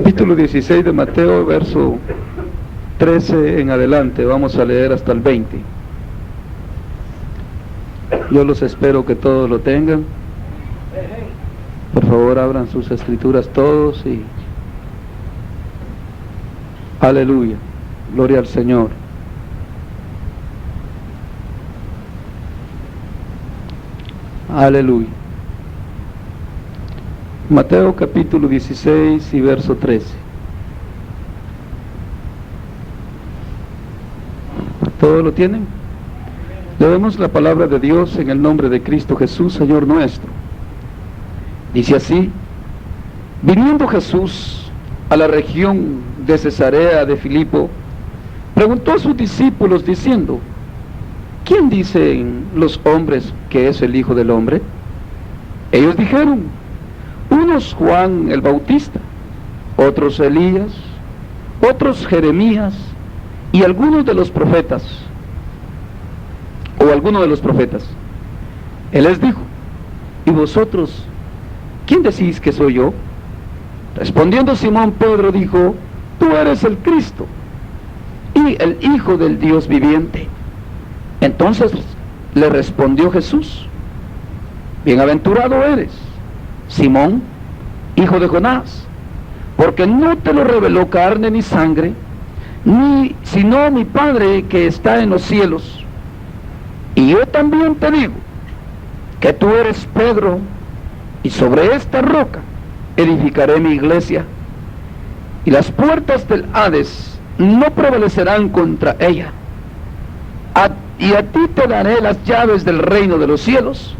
Capítulo 16 de Mateo, verso 13 en adelante, vamos a leer hasta el 20. Yo los espero que todos lo tengan. Por favor, abran sus escrituras todos y... Aleluya, gloria al Señor. Aleluya. Mateo capítulo 16 y verso 13. ¿Todos lo tienen? Leemos la palabra de Dios en el nombre de Cristo Jesús, Señor nuestro. Dice así: viniendo Jesús a la región de Cesarea de Filipo, preguntó a sus discípulos diciendo: ¿quién dicen los hombres que es el Hijo del Hombre? Ellos dijeron: unos Juan el Bautista, otros Elías, otros Jeremías y algunos de los profetas, o alguno de los profetas. Él les dijo: ¿y vosotros quién decís que soy yo? Respondiendo Simón Pedro dijo: tú eres el Cristo y el Hijo del Dios viviente. Entonces le respondió Jesús: bienaventurado eres, Simón, hijo de Jonás, porque no te lo reveló carne ni sangre, sino mi Padre que está en los cielos. Y yo también te digo que tú eres Pedro, y sobre esta roca edificaré mi iglesia, y las puertas del Hades no prevalecerán contra ella. Y a ti te daré las llaves del reino de los cielos,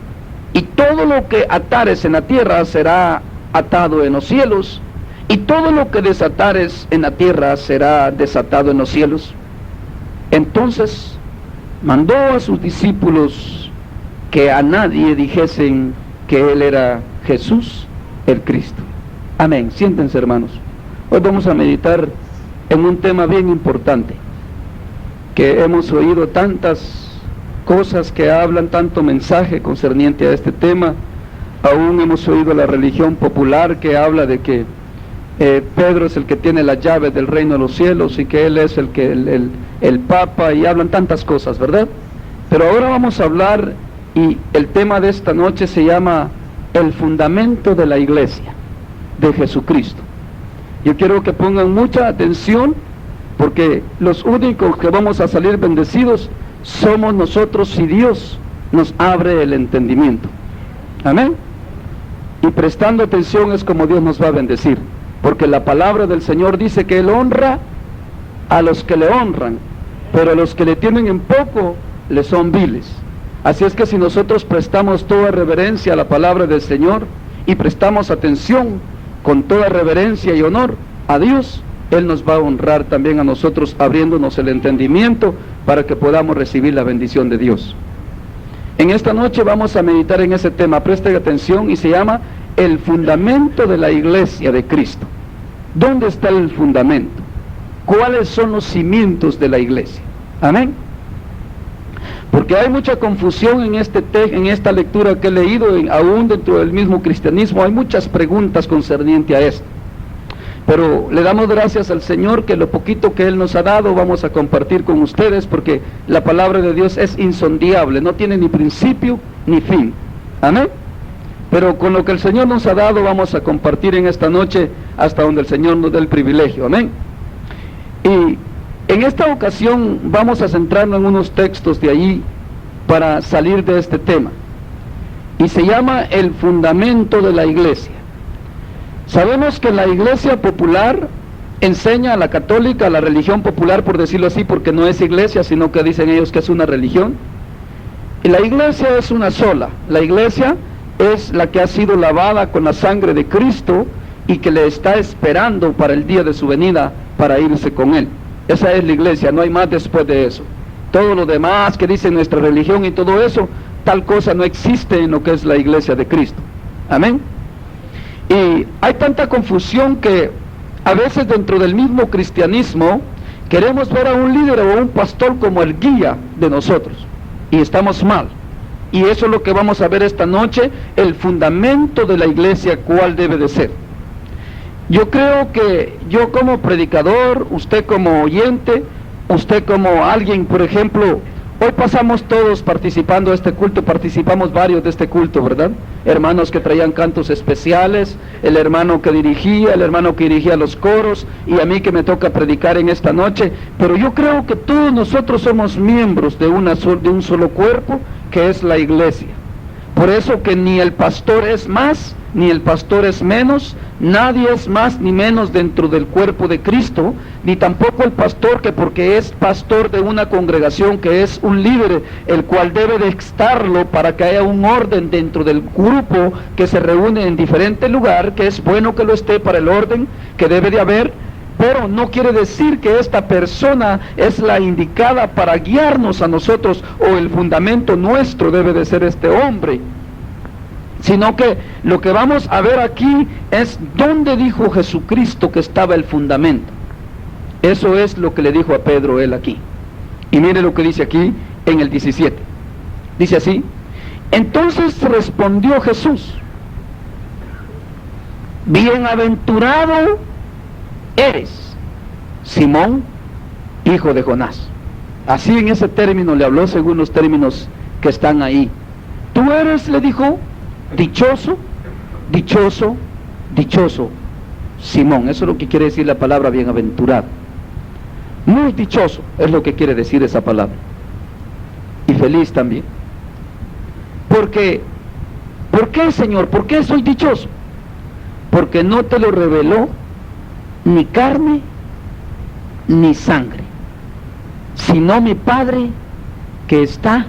y todo lo que atares en la tierra será atado en los cielos, y todo lo que desatares en la tierra será desatado en los cielos. Entonces mandó a sus discípulos que a nadie dijesen que él era Jesús el Cristo. Amén. Siéntense, hermanos. Hoy vamos a meditar en un tema bien importante, que hemos oído tantas cosas que hablan, tanto mensaje concerniente a este tema. Aún hemos oído la religión popular que habla de que Pedro es el que tiene la llave del reino de los cielos y que él es el Papa, y hablan tantas cosas, ¿verdad? Pero ahora vamos a hablar, y el tema de esta noche se llama el fundamento de la iglesia de Jesucristo. Yo quiero que pongan mucha atención, porque los únicos que vamos a salir bendecidos somos nosotros si Dios nos abre el entendimiento. Amén. Y prestando atención es como Dios nos va a bendecir, porque la palabra del Señor dice que Él honra a los que le honran, pero a los que le tienen en poco le son viles. Así es que si nosotros prestamos toda reverencia a la palabra del Señor y prestamos atención con toda reverencia y honor a Dios, Él nos va a honrar también a nosotros, abriéndonos el entendimiento para que podamos recibir la bendición de Dios. En esta noche vamos a meditar en ese tema, presten atención, y se llama el fundamento de la iglesia de Cristo. ¿Dónde está el fundamento? ¿Cuáles son los cimientos de la iglesia? Amén. Porque hay mucha confusión en esta lectura que he leído, aún dentro del mismo cristianismo hay muchas preguntas concernientes a esto. Pero le damos gracias al Señor que lo poquito que Él nos ha dado vamos a compartir con ustedes, porque la palabra de Dios es insondable, no tiene ni principio ni fin. Amén. Pero con lo que el Señor nos ha dado vamos a compartir en esta noche hasta donde el Señor nos dé el privilegio. Amén. Y en esta ocasión vamos a centrarnos en unos textos de allí para salir de este tema. Y se llama el fundamento de la iglesia. Sabemos que la iglesia popular enseña a la católica, a la religión popular, por decirlo así, porque no es iglesia, sino que dicen ellos que es una religión. Y la iglesia es una sola. La iglesia es la que ha sido lavada con la sangre de Cristo y que le está esperando para el día de su venida para irse con Él. Esa es la iglesia, no hay más después de eso. Todo lo demás que dice nuestra religión y todo eso, tal cosa no existe en lo que es la iglesia de Cristo. Amén. Y hay tanta confusión que a veces dentro del mismo cristianismo queremos ver a un líder o a un pastor como el guía de nosotros, y estamos mal. Y eso es lo que vamos a ver esta noche, el fundamento de la iglesia, cuál debe de ser. Yo creo que yo como predicador, usted como oyente, usted como alguien, por ejemplo, hoy pasamos todos participando de este culto, participamos varios de este culto, ¿verdad? Hermanos que traían cantos especiales, el hermano que dirigía los coros, y a mí que me toca predicar en esta noche. Pero yo creo que todos nosotros somos miembros de un solo cuerpo, que es la iglesia. Por eso que ni el pastor es más, ni el pastor es menos, nadie es más ni menos dentro del cuerpo de Cristo, ni tampoco el pastor que porque es pastor de una congregación que es un líder, el cual debe de estarlo para que haya un orden dentro del grupo que se reúne en diferente lugar, que es bueno que lo esté para el orden que debe de haber, pero no quiere decir que esta persona es la indicada para guiarnos a nosotros, o el fundamento nuestro debe de ser este hombre, sino que lo que vamos a ver aquí es dónde dijo Jesucristo que estaba el fundamento. Eso es lo que le dijo a Pedro él aquí. Y mire lo que dice aquí en el 17. Dice así: entonces respondió Jesús: bienaventurado eres, Simón, hijo de Jonás. Así en ese término le habló según los términos que están ahí. Tú eres, le dijo, dichoso, dichoso, dichoso, Simón. Eso es lo que quiere decir la palabra bienaventurado. Muy dichoso es lo que quiere decir esa palabra. Y feliz también. Porque, ¿por qué, Señor? ¿Por qué soy dichoso? Porque no te lo reveló ni carne ni sangre, sino mi Padre que está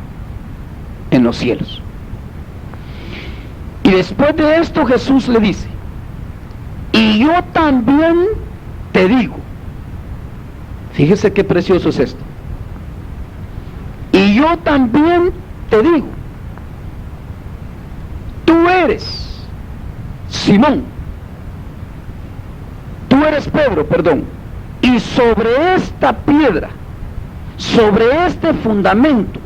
en los cielos. Y después de esto Jesús le dice: y yo también te digo. Fíjese qué precioso es esto. Y yo también te digo, tú eres Simón, tú eres Pedro, perdón, y sobre esta piedra, sobre este fundamento,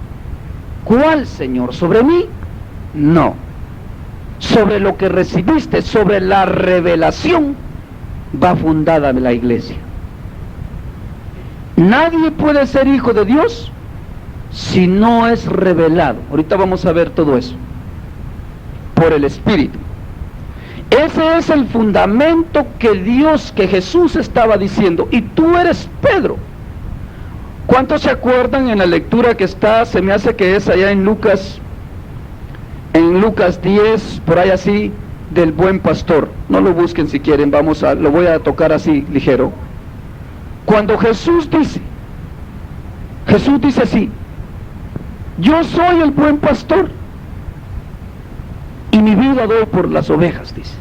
¿cuál, Señor? ¿Sobre mí? No. Sobre lo que recibiste, sobre la revelación, va fundada la iglesia. Nadie puede ser hijo de Dios si no es revelado. Ahorita vamos a ver todo eso. Por el Espíritu. Ese es el fundamento que Dios, que Jesús estaba diciendo. Y tú eres Pedro. ¿Cuántos se acuerdan en la lectura que está, se me hace que es allá en Lucas 10, por ahí así, del buen pastor? No lo busquen si quieren, lo voy a tocar así, ligero. Cuando Jesús dice así: yo soy el buen pastor, y mi vida doy por las ovejas, dice.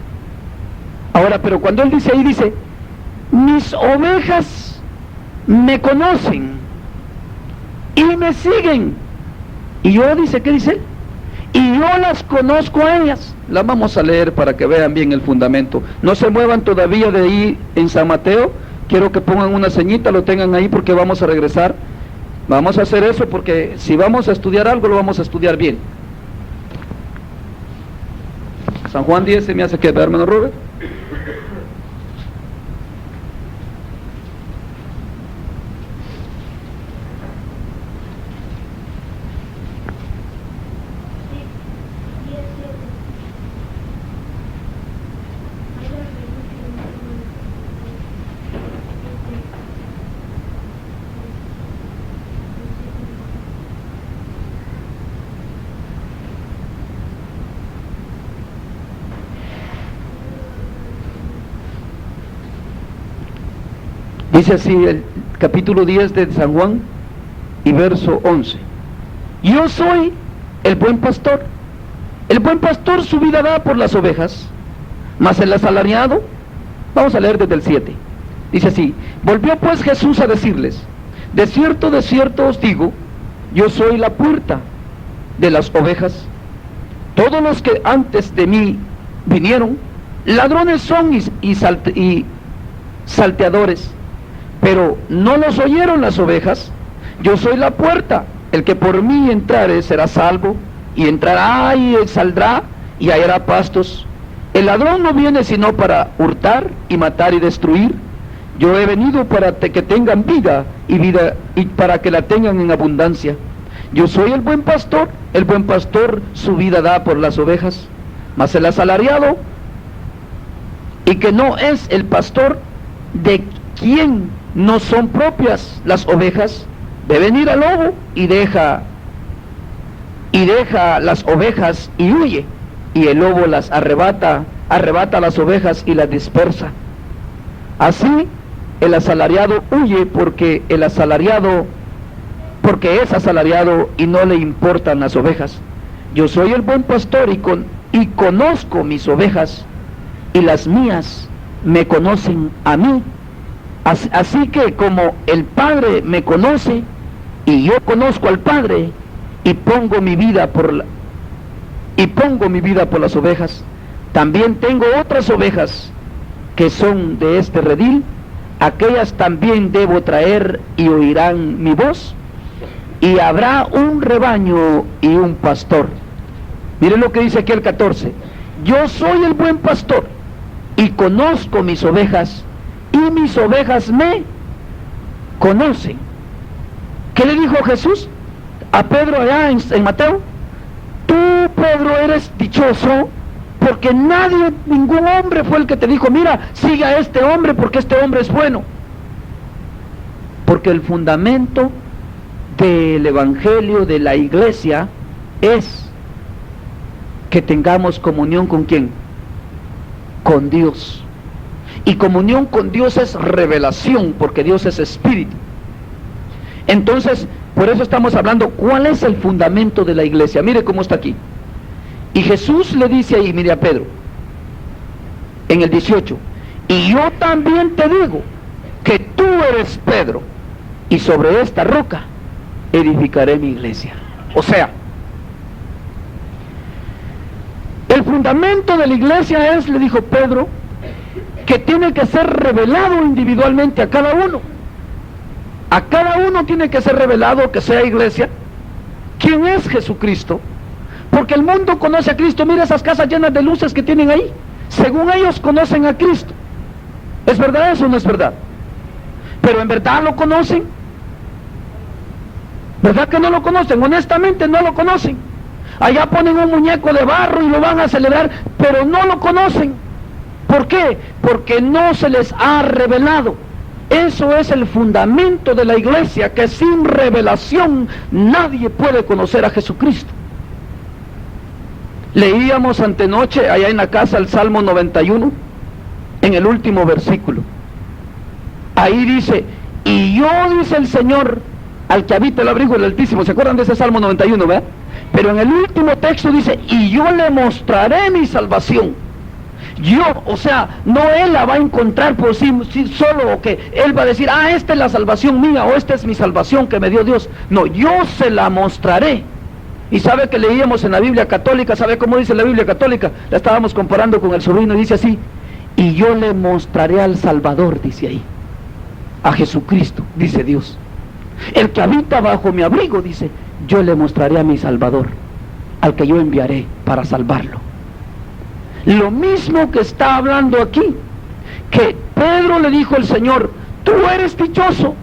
Ahora, pero cuando él dice ahí, dice: mis ovejas me conocen y me siguen. Y yo, dice, ¿qué dice? Y yo las conozco a ellas. Las vamos a leer para que vean bien el fundamento. No se muevan todavía de ahí en San Mateo. Quiero que pongan una ceñita, lo tengan ahí, porque vamos a regresar. Vamos a hacer eso porque si vamos a estudiar algo, lo vamos a estudiar bien. San Juan 10, se me hace que, hermano Robert. Dice así el capítulo 10 de San Juan y verso 11. Yo soy el buen pastor. El buen pastor su vida da por las ovejas, mas el asalariado, vamos a leer desde el 7. Dice así: volvió pues Jesús a decirles: de cierto os digo, yo soy la puerta de las ovejas. Todos los que antes de mí vinieron, ladrones son y salteadores, pero no los oyeron las ovejas. Yo soy la puerta. El que por mí entrare será salvo, y entrará y saldrá y hallará pastos. El ladrón no viene sino para hurtar y matar y destruir. Yo he venido para que tengan vida y para que la tengan en abundancia. Yo soy el buen pastor su vida da por las ovejas. Mas el asalariado, y que no es el pastor, de quien no son propias las ovejas, ve venir al lobo y deja las ovejas y huye, y el lobo las arrebata las ovejas y las dispersa. Así el asalariado huye porque es asalariado y no le importan las ovejas. Yo soy el buen pastor y conozco mis ovejas, y las mías me conocen a mí. Así que como el Padre me conoce y yo conozco al Padre, y pongo mi vida por las ovejas, también tengo otras ovejas que son de este redil, aquellas también debo traer y oirán mi voz, y habrá un rebaño y un pastor. Miren lo que dice aquí el 14. Yo soy el buen pastor y conozco mis ovejas, y mis ovejas me conocen. ¿Qué le dijo Jesús a Pedro allá en Mateo? Tú, Pedro, eres dichoso, porque ningún hombre fue el que te dijo, mira, siga a este hombre porque este hombre es bueno. Porque el fundamento del evangelio de la iglesia es que tengamos comunión ¿con quién? Con Dios. Y comunión con Dios es revelación, porque Dios es espíritu. Entonces, por eso estamos hablando, ¿cuál es el fundamento de la iglesia? Mire cómo está aquí. Y Jesús le dice ahí, mire a Pedro, en el 18, y yo también te digo que tú eres Pedro, y sobre esta roca edificaré mi iglesia. O sea, el fundamento de la iglesia es, le dijo Pedro, que tiene que ser revelado individualmente a cada uno. A cada uno tiene que ser revelado, que sea iglesia, quién es Jesucristo. Porque el mundo conoce a Cristo. Mira esas casas llenas de luces que tienen ahí. Según ellos conocen a Cristo. ¿Es verdad eso o no es verdad? Pero en verdad lo conocen. ¿Verdad que no lo conocen? Honestamente no lo conocen. Allá ponen un muñeco de barro y lo van a celebrar, pero no lo conocen. ¿Por qué? Porque no se les ha revelado. Eso es el fundamento de la iglesia, que sin revelación nadie puede conocer a Jesucristo. Leíamos antenoche allá en la casa el Salmo 91, en el último versículo. Ahí dice, y yo, dice el Señor, al que habita el abrigo del Altísimo. ¿Se acuerdan de ese Salmo 91, verdad? Pero en el último texto dice, y yo le mostraré mi salvación. Yo, o sea, no él la va a encontrar por sí solo, o que él va a decir, esta es la salvación mía, o esta es mi salvación que me dio Dios. No, yo se la mostraré. Y sabe que leíamos en la Biblia católica, ¿sabe cómo dice la Biblia católica? La estábamos comparando con el sobrino y dice así, y yo le mostraré al Salvador, dice ahí, a Jesucristo, dice Dios. El que habita bajo mi abrigo, dice, yo le mostraré a mi Salvador, al que yo enviaré para salvarlo. Lo mismo que está hablando aquí, que Pedro le dijo al Señor, tú eres dichoso,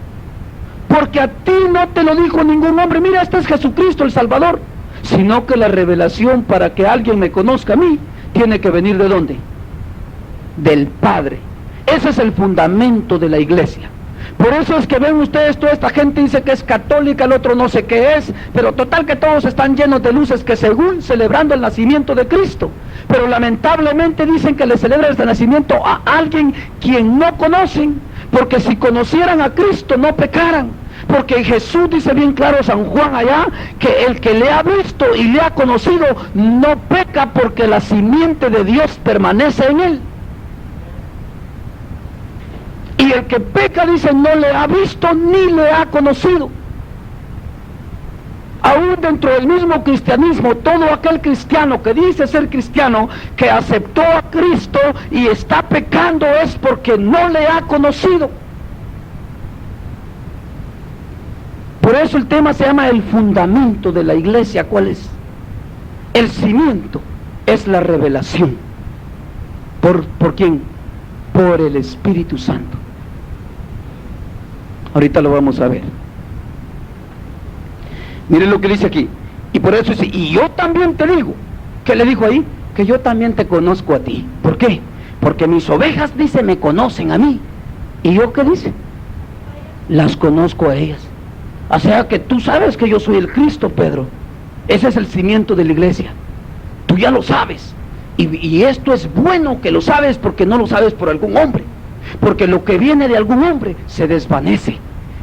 porque a ti no te lo dijo ningún hombre, mira, este es Jesucristo el Salvador, sino que la revelación para que alguien me conozca a mí, tiene que venir ¿de dónde? Del Padre. Ese es el fundamento de la iglesia. Por eso es que ven ustedes, toda esta gente dice que es católica, el otro no sé qué es, pero total que todos están llenos de luces, que según celebrando el nacimiento de Cristo, pero lamentablemente dicen que le celebran este nacimiento a alguien quien no conocen, porque si conocieran a Cristo no pecaran, porque Jesús dice bien claro, San Juan allá, que el que le ha visto y le ha conocido no peca, porque la simiente de Dios permanece en él. Y el que peca, dice, no le ha visto ni le ha conocido. Aún dentro del mismo cristianismo, todo aquel cristiano que dice ser cristiano, que aceptó a Cristo y está pecando, es porque no le ha conocido. Por eso el tema se llama el fundamento de la iglesia. ¿Cuál es? El cimiento es la revelación. ¿Por quién? Por el Espíritu Santo. Ahorita lo vamos a ver. Miren lo que dice aquí. Y por eso dice, y yo también te digo. ¿Qué le dijo ahí? Que yo también te conozco a ti. ¿Por qué? Porque mis ovejas, dice, me conocen a mí. ¿Y yo qué dice? Las conozco a ellas. O sea que tú sabes que yo soy el Cristo, Pedro. Ese es el cimiento de la iglesia. Tú ya lo sabes. Y esto es bueno que lo sabes, porque no lo sabes por algún hombre. Porque lo que viene de algún hombre se desvanece,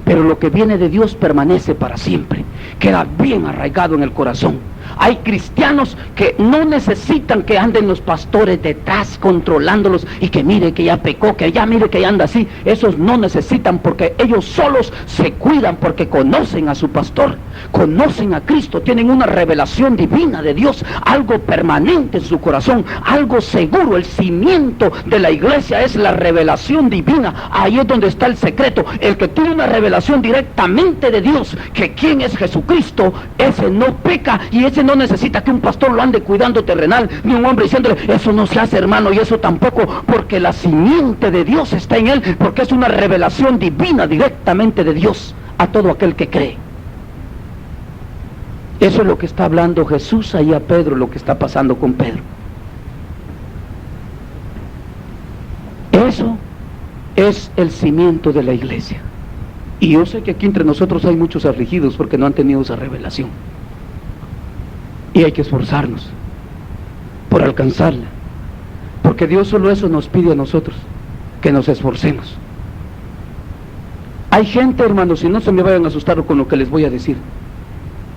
pero lo que viene de Dios permanece para siempre. Queda bien arraigado en el corazón. Hay cristianos que no necesitan que anden los pastores detrás controlándolos y que mire que ya pecó, que ya mire que ya anda así. Esos no necesitan, porque ellos solos se cuidan, porque conocen a su pastor, conocen a Cristo, tienen una revelación divina de Dios, algo permanente en su corazón, algo seguro. El cimiento de la iglesia es la revelación divina. Ahí es donde está el secreto. El que tiene una revelación directamente de Dios, que quién es Jesucristo, ese no peca, y ese no necesita que un pastor lo ande cuidando terrenal, ni un hombre diciéndole, eso no se hace, hermano, y eso tampoco, porque la simiente de Dios está en él, porque es una revelación divina directamente de Dios a todo aquel que cree. Eso es lo que está hablando Jesús ahí a Pedro, lo que está pasando con Pedro. Eso es el cimiento de la iglesia. Y yo sé que aquí entre nosotros hay muchos afligidos porque no han tenido esa revelación. Y hay que esforzarnos por alcanzarla, porque Dios solo eso nos pide a nosotros, que nos esforcemos. Hay gente, hermanos, y no se me vayan a asustar con lo que les voy a decir,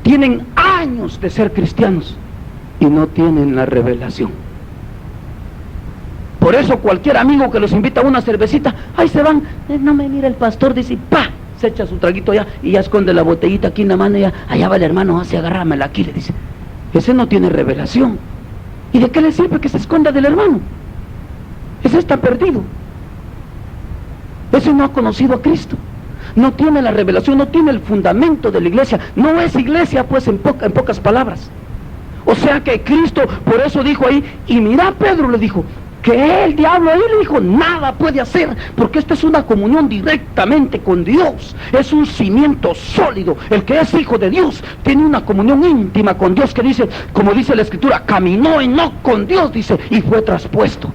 tienen años de ser cristianos y no tienen la revelación. Por eso cualquier amigo que los invita a una cervecita, ahí se van, no me mira el pastor, dice, ¡pa!, se echa su traguito allá y ya esconde la botellita aquí en la mano y ya, allá va el hermano, hace agárramela aquí, le dice. Ese no tiene revelación. ¿Y de qué le sirve que se esconda del hermano? Ese está perdido. Ese no ha conocido a Cristo. No tiene la revelación, no tiene el fundamento de la iglesia. No es iglesia, pues, en pocas palabras. O sea que Cristo, por eso dijo ahí, y mira, Pedro le dijo, que el diablo ahí le dijo, nada puede hacer, porque esta es una comunión directamente con Dios, es un cimiento sólido. El que es hijo de Dios tiene una comunión íntima con Dios, que dice, como dice la escritura, caminó Enoc con Dios, dice, y fue traspuesto.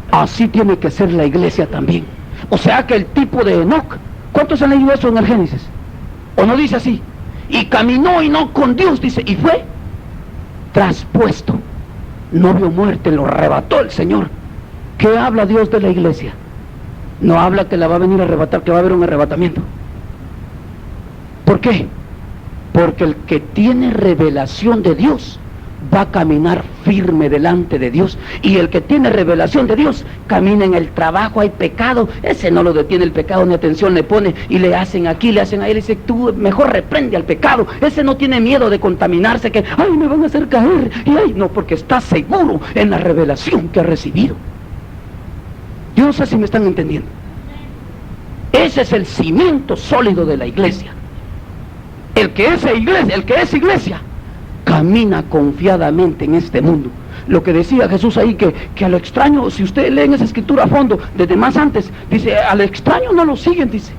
Así tiene que ser la iglesia también. O sea que el tipo de Enoc, ¿cuántos han leído eso en el Génesis? ¿O no dice así? Y caminó Enoc con Dios, dice, y fue traspuesto. No vio muerte, lo arrebató el Señor. ¿Qué habla Dios de la iglesia? No habla que la va a venir a arrebatar, que va a haber un arrebatamiento. ¿Por qué? Porque el que tiene revelación de Dios va a caminar firme delante de Dios, y el que tiene revelación de Dios camina en el trabajo. Hay pecado, ese no lo detiene el pecado, ni atención le pone, y le hacen aquí, le hacen ahí, le dice, tú mejor reprende al pecado. Ese no tiene miedo de contaminarse, que ay, me van a hacer caer, y ay, no, porque está seguro en la revelación que ha recibido. Yo no sé si me están entendiendo. Ese es el cimiento sólido de la iglesia. El que es iglesia camina confiadamente en este mundo. Lo que decía Jesús ahí, que a lo extraño, si ustedes leen esa escritura a fondo, desde más antes, dice, al extraño no lo siguen, dice.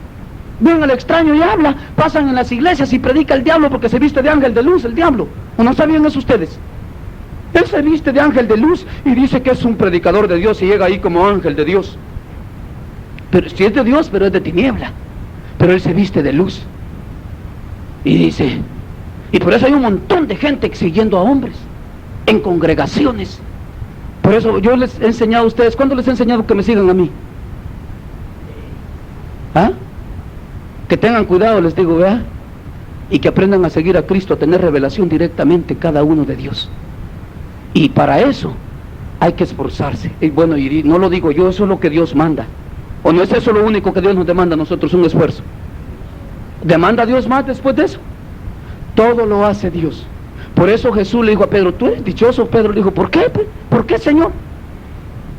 Ven al extraño y habla, pasan en las iglesias y predica el diablo porque se viste de ángel de luz, el diablo. ¿O no sabían eso ustedes? Él se viste de ángel de luz y dice que es un predicador de Dios y llega ahí como ángel de Dios. Pero si es de Dios, pero es de tiniebla. Pero él se viste de luz. Y dice, y por eso hay un montón de gente siguiendo a hombres en congregaciones. Por eso yo les he enseñado a ustedes, ¿cuándo les he enseñado que me sigan a mí? ¿Ah? Que tengan cuidado, les digo, ¿verdad? Y que aprendan a seguir a Cristo, a tener revelación directamente cada uno de Dios. Y para eso hay que esforzarse. Y bueno, y no lo digo yo, eso es lo que Dios manda. ¿O no es eso lo único que Dios nos demanda a nosotros, un esfuerzo? ¿Demanda a Dios más después de eso? Todo lo hace Dios. Por eso Jesús le dijo a Pedro, tú eres dichoso. Pedro le dijo, ¿por qué? ¿Por qué, Señor?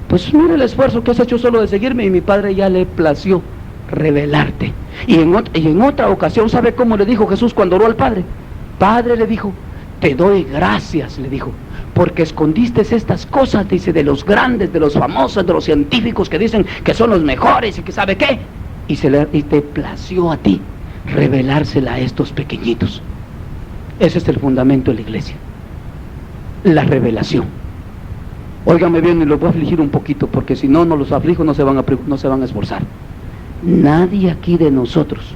Pues mira el esfuerzo que has hecho solo de seguirme, y mi Padre ya le plació revelarte. Y en otra ocasión, ¿sabe cómo le dijo Jesús cuando oró al Padre? Padre, le dijo, te doy gracias, le dijo, porque escondiste estas cosas, dice, de los grandes, de los famosos, de los científicos que dicen que son los mejores y que sabe qué, y te plació a ti revelársela a estos pequeñitos. Ese es el fundamento de la iglesia, la revelación. Óigame bien, y los voy a afligir un poquito, porque si no los aflijo, no se van a esforzar. Nadie aquí de nosotros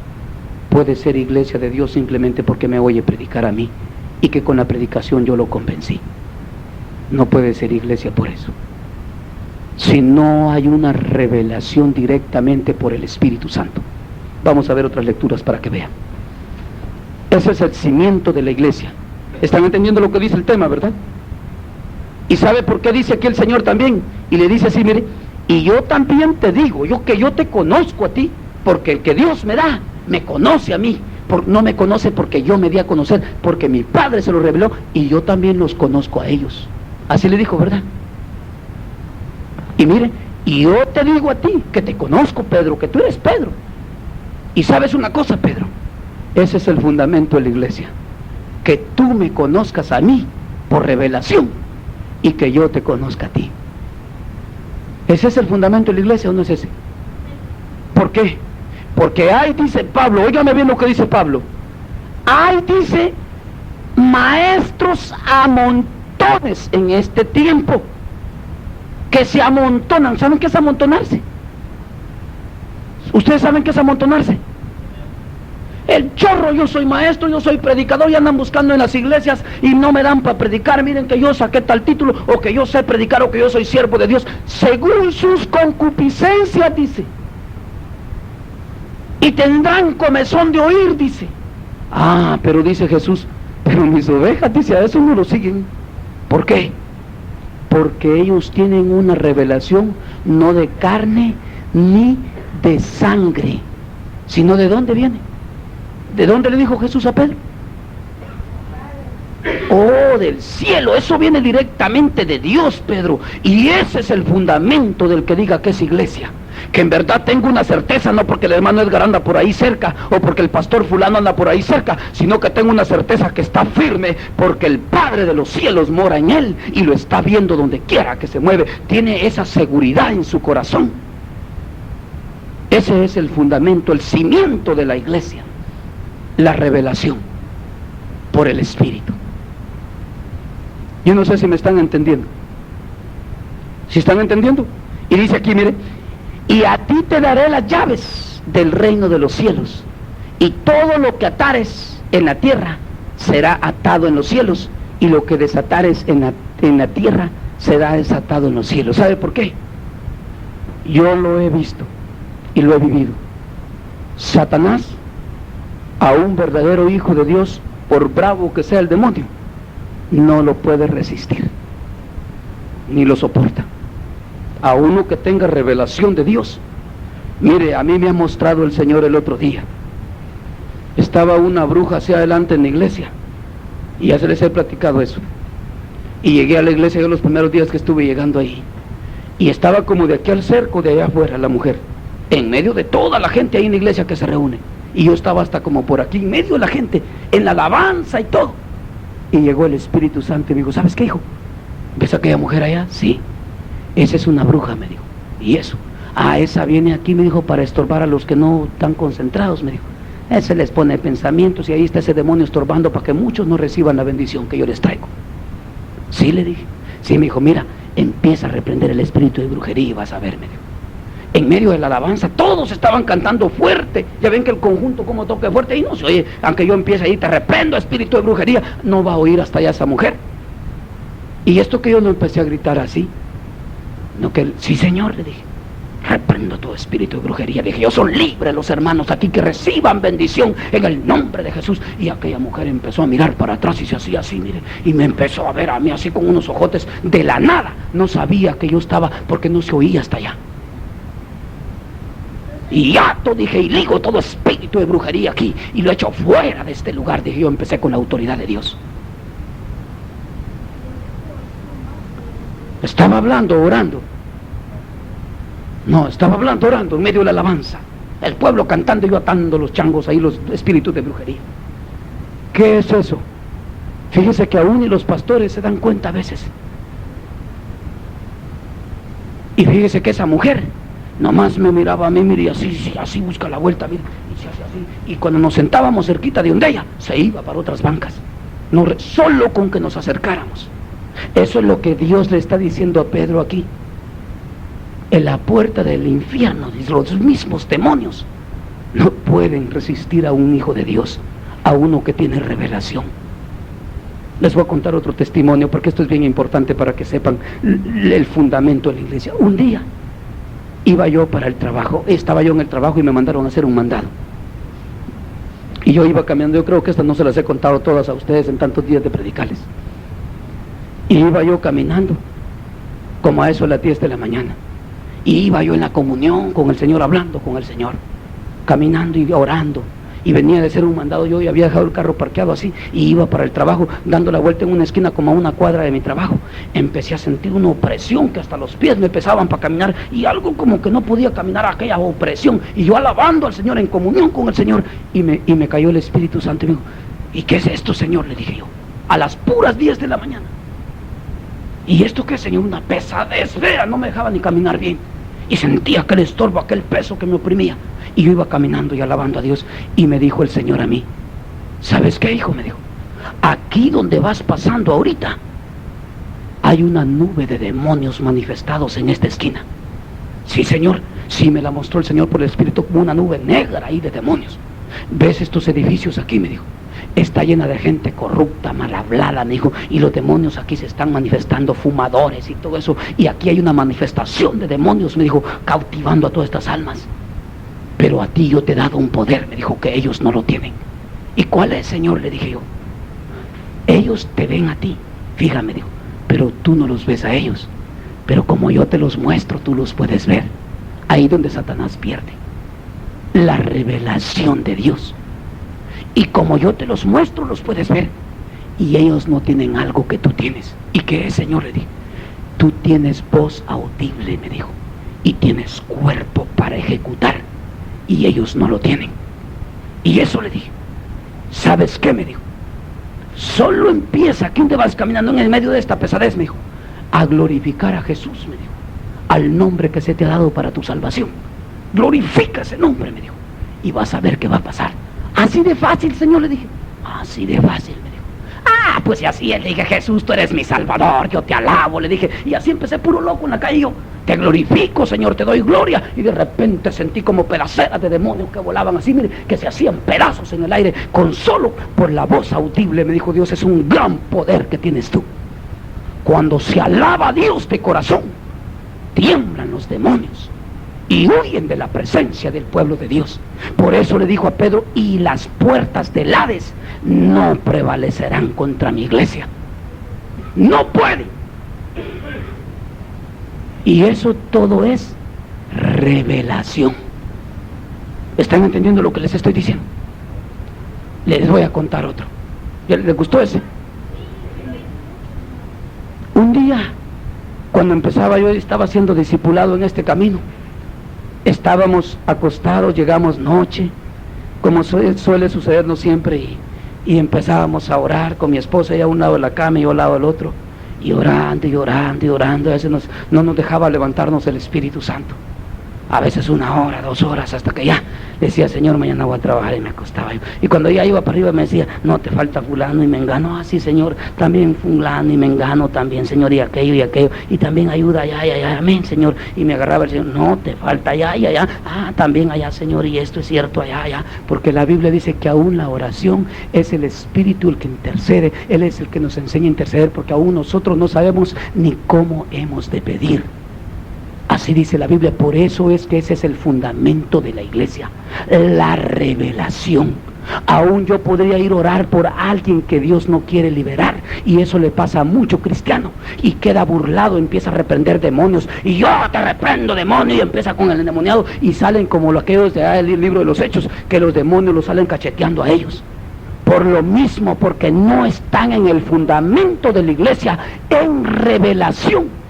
puede ser iglesia de Dios simplemente porque me oye predicar a mí y que con la predicación yo lo convencí. No puede ser iglesia por eso. Si no hay una revelación directamente por el Espíritu Santo. Vamos a ver otras lecturas para que vean. Ese es el cimiento de la iglesia. ¿Están entendiendo lo que dice el tema, verdad? ¿Y sabe por qué dice aquí el Señor también? Y le dice así, mire, y yo también te digo, yo te conozco a ti, porque el que Dios me da, me conoce a mí. No me conoce porque yo me di a conocer, porque mi Padre se lo reveló, y yo también los conozco a ellos. Así le dijo, ¿verdad? Y mire, y yo te digo a ti, que te conozco, Pedro, que tú eres Pedro. Y sabes una cosa, Pedro, ese es el fundamento de la iglesia, que tú me conozcas a mí por revelación, y que yo te conozca a ti. ¿Ese es el fundamento de la iglesia o no es ese? ¿Por qué? Porque ahí dice Pablo, óigame bien lo que dice Pablo, ahí dice maestros a montones en este tiempo, que se amontonan. ¿Saben qué es amontonarse? ¿Ustedes saben qué es amontonarse? El chorro, yo soy maestro, yo soy predicador, y andan buscando en las iglesias y no me dan para predicar. Miren que yo saqué tal título, o que yo sé predicar, o que yo soy siervo de Dios, según sus concupiscencias, dice. Y tendrán comezón de oír, dice. Ah, pero dice Jesús, pero mis ovejas, dice, a eso no lo siguen. ¿Por qué? Porque ellos tienen una revelación no de carne ni de sangre, sino ¿de dónde viene? ¿De dónde le dijo Jesús a Pedro? Oh, del cielo. Eso viene directamente de Dios, Pedro. Y ese es el fundamento del que diga que es iglesia. Que en verdad tengo una certeza, no porque el hermano Edgar anda por ahí cerca, o porque el pastor fulano anda por ahí cerca, sino que tengo una certeza que está firme, porque el Padre de los cielos mora en él, y lo está viendo donde quiera que se mueve. Tiene esa seguridad en su corazón. Ese es el fundamento, el cimiento de la iglesia. La revelación por el Espíritu. Yo no sé si me están entendiendo. ¿Si están entendiendo? Y dice aquí, mire, y a ti te daré las llaves del reino de los cielos, y todo lo que atares en la tierra será atado en los cielos, y lo que desatares en la tierra será desatado en los cielos. ¿Sabe por qué? Yo lo he visto y lo he vivido. Satanás, a un verdadero hijo de Dios, por bravo que sea el demonio, no lo puede resistir, ni lo soporta. A uno que tenga revelación de Dios. Mire, a mí me ha mostrado el Señor el otro día. Estaba una bruja hacia adelante en la iglesia, y ya se les he platicado eso. Y llegué a la iglesia yo los primeros días que estuve llegando ahí, y estaba como de aquí al cerco, de allá afuera, la mujer, en medio de toda la gente ahí en la iglesia que se reúne. Y yo estaba hasta como por aquí, en medio de la gente, en la alabanza y todo. Y llegó el Espíritu Santo y me dijo, ¿sabes qué, hijo? ¿Ves a aquella mujer allá? Sí. Esa es una bruja, me dijo. ¿Y eso? Ah, esa viene aquí, me dijo, para estorbar a los que no están concentrados, me dijo. Ese les pone pensamientos, y ahí está ese demonio estorbando para que muchos no reciban la bendición que yo les traigo. Sí, le dije. Sí, me dijo, mira, empieza a reprender el espíritu de brujería y vas a ver, me dijo. En medio de la alabanza, todos estaban cantando fuerte. Ya ven que el conjunto como toca fuerte, y no se oye, aunque yo empiece ahí, te reprendo espíritu de brujería, no va a oír hasta allá esa mujer. Y esto que yo no empecé a gritar así, no que, sí Señor, le dije, reprendo todo espíritu de brujería. Dije, yo son libres los hermanos aquí, que reciban bendición en el nombre de Jesús. Y aquella mujer empezó a mirar para atrás y se hacía así, mire, y me empezó a ver a mí así con unos ojotes de la nada. No sabía que yo estaba, porque no se oía hasta allá. Y ato, dije, y ligo todo espíritu de brujería aquí, y lo echo fuera de este lugar. Dije, yo empecé con la autoridad de Dios. Estaba hablando, orando. No, estaba hablando, orando, en medio de la alabanza. El pueblo cantando y yo atando los changos ahí, los espíritus de brujería. ¿Qué es eso? Fíjese que aún y los pastores se dan cuenta a veces. Y fíjese que esa mujer nomás me miraba a mí, mire, y así busca la vuelta, mire, y se hace así. Y cuando nos sentábamos cerquita de donde ella, se iba para otras bancas. No, solo con que nos acercáramos. Eso es lo que Dios le está diciendo a Pedro aquí. En la puerta del infierno, los mismos demonios no pueden resistir a un hijo de Dios, a uno que tiene revelación. Les voy a contar otro testimonio porque esto es bien importante para que sepan el fundamento de la iglesia. Un día iba yo para el trabajo, estaba yo en el trabajo y me mandaron a hacer un mandado. Y yo iba caminando, yo creo que estas no se las he contado todas a ustedes en tantos días de predicarles. Y iba yo caminando, como a eso a las 10 de la mañana. Y iba yo en la comunión con el Señor, hablando con el Señor, caminando y orando. Y venía de hacer un mandado yo y había dejado el carro parqueado así y iba para el trabajo dando la vuelta en una esquina como a una cuadra de mi trabajo. Empecé a sentir una opresión que hasta los pies me pesaban para caminar y algo como que no podía caminar, aquella opresión, y yo alabando al Señor, en comunión con el Señor, y me cayó el Espíritu Santo y me dijo: ¿y qué es esto, Señor?, le dije yo, a las puras 10 de la mañana. ¿Y esto qué, Señor? Una pesadez fea, no me dejaba ni caminar bien y sentía aquel estorbo, aquel peso que me oprimía. Y yo iba caminando y alabando a Dios, y me dijo el Señor a mí: ¿sabes qué, hijo?, me dijo, aquí donde vas pasando ahorita hay una nube de demonios manifestados en esta esquina. Sí, Señor, sí, me la mostró el Señor por el Espíritu, como una nube negra ahí de demonios. ¿Ves estos edificios aquí?, me dijo, está llena de gente corrupta, mal hablada, me dijo, y los demonios aquí se están manifestando, fumadores y todo eso, y aquí hay una manifestación de demonios, me dijo, cautivando a todas estas almas. Pero a ti yo te he dado un poder, me dijo, que ellos no lo tienen. ¿Y cuál es, Señor?, le dije yo. Ellos te ven a ti, fíjame, dijo, pero tú no los ves a ellos. Pero como yo te los muestro, tú los puedes ver. Ahí donde Satanás pierde la revelación de Dios. Y como yo te los muestro, los puedes ver. Y ellos no tienen algo que tú tienes. ¿Y qué es, Señor?, le dije. Tú tienes voz audible, me dijo, y tienes cuerpo para ejecutar, y ellos no lo tienen. Y eso le dije. ¿Sabes qué?, me dijo. Solo empieza, aquí donde vas caminando en el medio de esta pesadez, me dijo, a glorificar a Jesús, me dijo, al nombre que se te ha dado para tu salvación. Glorifica ese nombre, me dijo, y vas a ver qué va a pasar. Así de fácil, Señor, le dije. Así de fácil, me dijo. Ah, pues y así le dije: Jesús, tú eres mi Salvador, yo te alabo, le dije. Y así empecé puro loco en la calle, yo: te glorifico, Señor, te doy gloria. Y de repente sentí como pedaceras de demonios que volaban así, mire, que se hacían pedazos en el aire, con solo por la voz audible. Me dijo Dios: es un gran poder que tienes tú. Cuando se alaba a Dios de corazón, tiemblan los demonios y huyen de la presencia del pueblo de Dios. Por eso le dijo a Pedro: y las puertas del Hades no prevalecerán contra mi iglesia. No pueden. Y eso todo es revelación. ¿Están entendiendo lo que les estoy diciendo? Les voy a contar otro. ¿Ya les gustó ese? Un día, cuando empezaba, yo estaba siendo discipulado en este camino. Estábamos acostados, llegamos noche, como suele sucedernos siempre, y empezábamos a orar con mi esposa, ella a un lado de la cama y yo al lado del otro, y orando y orando y orando. A veces no nos dejaba levantarnos el Espíritu Santo. A veces 1 hora, 2 horas, hasta que ya decía: Señor, mañana voy a trabajar, y me acostaba yo. Y cuando ya iba para arriba me decía: no, te falta fulano y mengano. Ah, sí, Señor, también fulano y mengano también, Señor, y aquello, y también ayuda allá, amén, Señor. Y me agarraba el Señor: no, te falta allá y allá. Ah, también allá, Señor, y esto es cierto, allá. Porque la Biblia dice que aún la oración es el Espíritu el que intercede. Él es el que nos enseña a interceder, porque aún nosotros no sabemos ni cómo hemos de pedir. Así dice la Biblia. Por eso es que ese es el fundamento de la iglesia, la revelación. Aún yo podría ir a orar por alguien que Dios no quiere liberar, y eso le pasa a mucho cristiano, y queda burlado, empieza a reprender demonios, y yo te reprendo, demonio, y empieza con el endemoniado, y salen como aquellos del libro de los Hechos, que los demonios los salen cacheteando a ellos. Por lo mismo, porque no están en el fundamento de la iglesia, en revelación.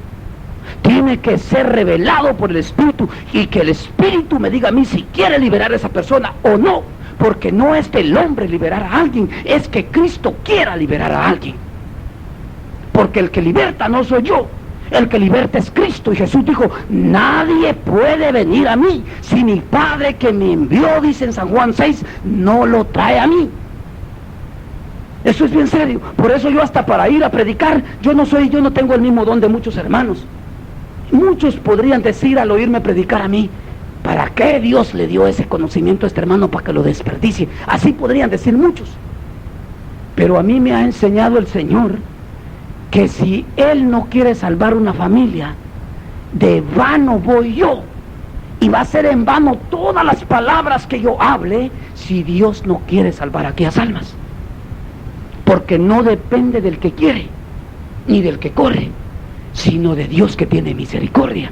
Tiene que ser revelado por el Espíritu, y que el Espíritu me diga a mí si quiere liberar a esa persona o no, porque no es del hombre liberar a alguien, es que Cristo quiera liberar a alguien. Porque el que liberta no soy yo, el que liberta es Cristo. Y Jesús dijo, nadie puede venir a mí si mi Padre que me envió, dice en San Juan 6, no lo trae a mí. Eso es bien serio. Por eso yo hasta para ir a predicar, yo no tengo el mismo don de muchos hermanos. Muchos podrían decir al oírme predicar a mí, ¿para qué Dios le dio ese conocimiento a este hermano para que lo desperdicie? Así podrían decir muchos. Pero a mí me ha enseñado el Señor que si Él no quiere salvar una familia, de vano voy yo. Y va a ser en vano todas las palabras que yo hable si Dios no quiere salvar aquellas almas. Porque no depende del que quiere, ni del que corre, sino de Dios que tiene misericordia.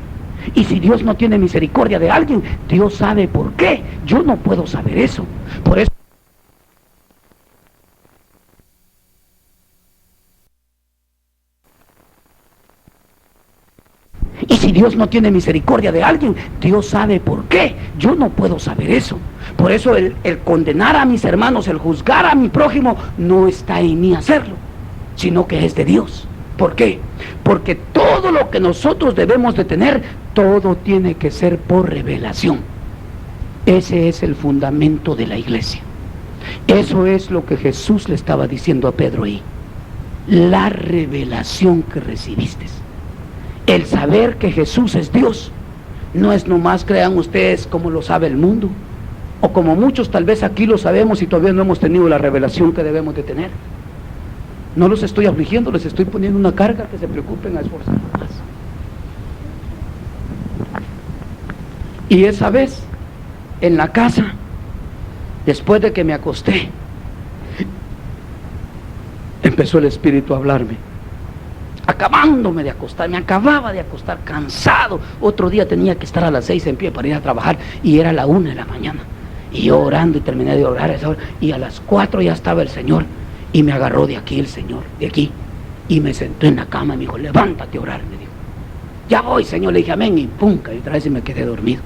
Y si Dios no tiene misericordia de alguien, Dios sabe por qué. Yo no puedo saber eso. Por eso y si Dios no tiene misericordia de alguien, Dios sabe por qué. Yo no puedo saber eso. Por eso el condenar a mis hermanos, el juzgar a mi prójimo, no está en mí hacerlo, sino que es de Dios. ¿Por qué? Porque todo lo que nosotros debemos de tener, todo tiene que ser por revelación. Ese es el fundamento de la iglesia. Eso es lo que Jesús le estaba diciendo a Pedro ahí. La revelación que recibiste. El saber que Jesús es Dios. No es nomás, crean ustedes, como lo sabe el mundo. O como muchos tal vez aquí lo sabemos y todavía no hemos tenido la revelación que debemos de tener. No los estoy afligiendo, les estoy poniendo una carga, que se preocupen a esforzar más. Y esa vez, en la casa, después de que me acosté, empezó el Espíritu a hablarme. Acabándome de acostar, me acababa de acostar cansado. Otro día tenía que estar a las 6 en pie para ir a trabajar y era la 1 de la mañana. Y yo orando y terminé de orar a esa hora. Y a las 4 ya estaba el Señor. Y me agarró de aquí el Señor, de aquí, y me sentó en la cama y me dijo, levántate a orar, me dijo. Ya voy, Señor, le dije amén, y pum, y otra vez y me quedé dormido.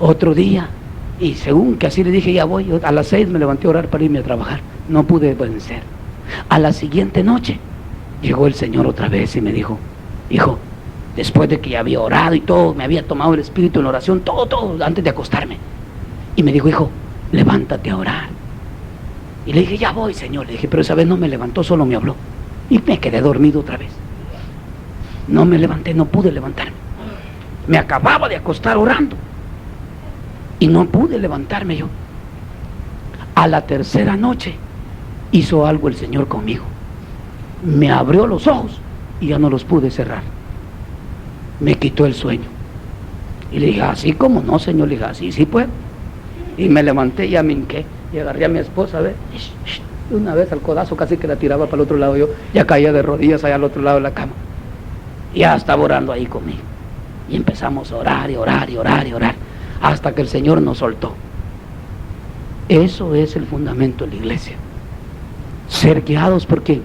Otro día, y según que así le dije, ya voy, a las 6 me levanté a orar para irme a trabajar, no pude vencer. A la siguiente noche, llegó el Señor otra vez y me dijo, hijo, después de que ya había orado y todo, me había tomado el Espíritu en oración, todo, antes de acostarme. Y me dijo, hijo, levántate a orar. Y le dije, ya voy, Señor. Le dije, pero esa vez no me levantó, solo me habló. Y me quedé dormido otra vez. No me levanté, no pude levantarme. Me acababa de acostar orando. Y no pude levantarme yo. A la tercera noche hizo algo el Señor conmigo. Me abrió los ojos y ya no los pude cerrar. Me quitó el sueño. Y le dije, así como no, Señor. Le dije, así sí puedo. Y me levanté y ya me hinqué. Y agarré a mi esposa, ¿ves? Una vez al codazo casi que la tiraba para el otro lado yo. Ya caía de rodillas allá al otro lado de la cama. Y ya estaba orando ahí conmigo. Y empezamos a orar y orar y orar y orar. Hasta que el Señor nos soltó. Eso es el fundamento de la iglesia. Ser guiados ¿por quién?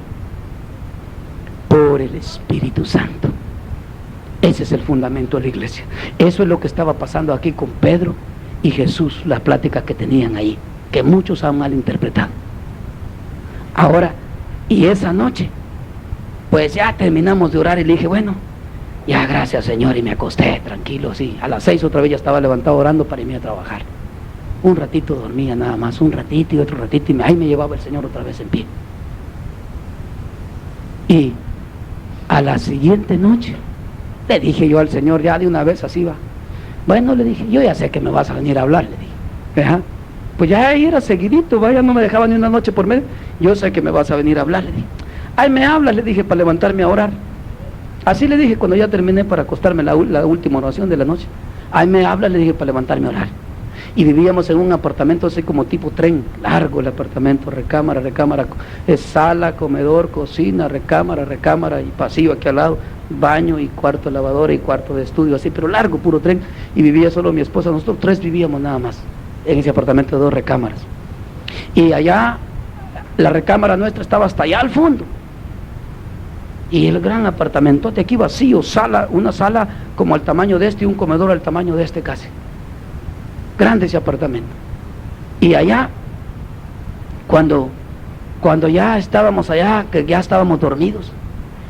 Por el Espíritu Santo. Ese es el fundamento de la iglesia. Eso es lo que estaba pasando aquí con Pedro y Jesús, la plática que tenían ahí, que muchos han malinterpretado. Ahora, y esa noche, pues ya terminamos de orar y le dije, bueno, ya gracias Señor, y me acosté tranquilo, sí. A las 6 otra vez ya estaba levantado orando para irme a trabajar. Un ratito dormía nada más, un ratito y otro ratito, y ahí me llevaba el Señor otra vez en pie. Y a la siguiente noche, le dije yo al Señor, ya de una vez así va. Bueno, le dije, yo ya sé que me vas a venir a hablar, le dije. ¿Ajá? Pues ya era seguidito, vaya, no me dejaba ni una noche por medio. Yo sé que me vas a venir a hablar, le dije. Ay, me hablas, le dije, para levantarme a orar. Así le dije cuando ya terminé para acostarme la última oración de la noche. Ay, me hablas, le dije, para levantarme a orar. Y vivíamos en un apartamento así como tipo tren, largo el apartamento, recámara, es sala, comedor, cocina, recámara y pasillo aquí al lado, baño y cuarto de lavadora y cuarto de estudio, así, pero largo, puro tren. Y vivía solo mi esposa, nosotros 3 vivíamos nada más en ese apartamento de 2 recámaras. Y allá, la recámara nuestra estaba hasta allá al fondo. Y el gran apartamento de aquí vacío, una sala como al tamaño de este y un comedor al tamaño de este casi. Grande ese apartamento. Y allá, cuando ya estábamos allá, que ya estábamos dormidos,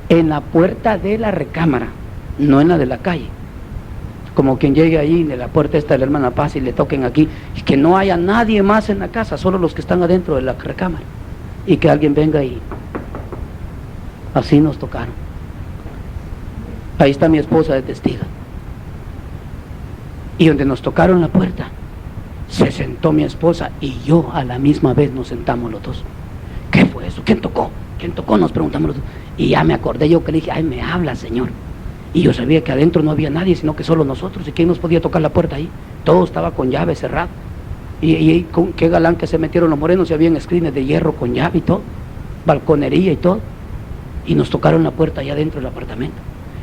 en la puerta de la recámara, no en la de la calle, como quien llegue ahí de la puerta esta de la hermana Paz y le toquen aquí, y que no haya nadie más en la casa, solo los que están adentro de la recámara, y que alguien venga y así nos tocaron. Ahí está mi esposa de testiga. Y donde nos tocaron la puerta, se sentó mi esposa y yo a la misma vez nos sentamos los dos. ¿Qué fue eso? ¿Quién tocó? ¿Quién tocó? Nos preguntamos los dos. Y ya me acordé yo que le dije, ay, me habla, Señor. Y yo sabía que adentro no había nadie, sino que solo nosotros. ¿Y quién nos podía tocar la puerta ahí? Todo estaba con llave cerrado. Y con qué galán que se metieron los morenos, y habían screens de hierro con llave y todo, balconería y todo. Y nos tocaron la puerta allá adentro del apartamento.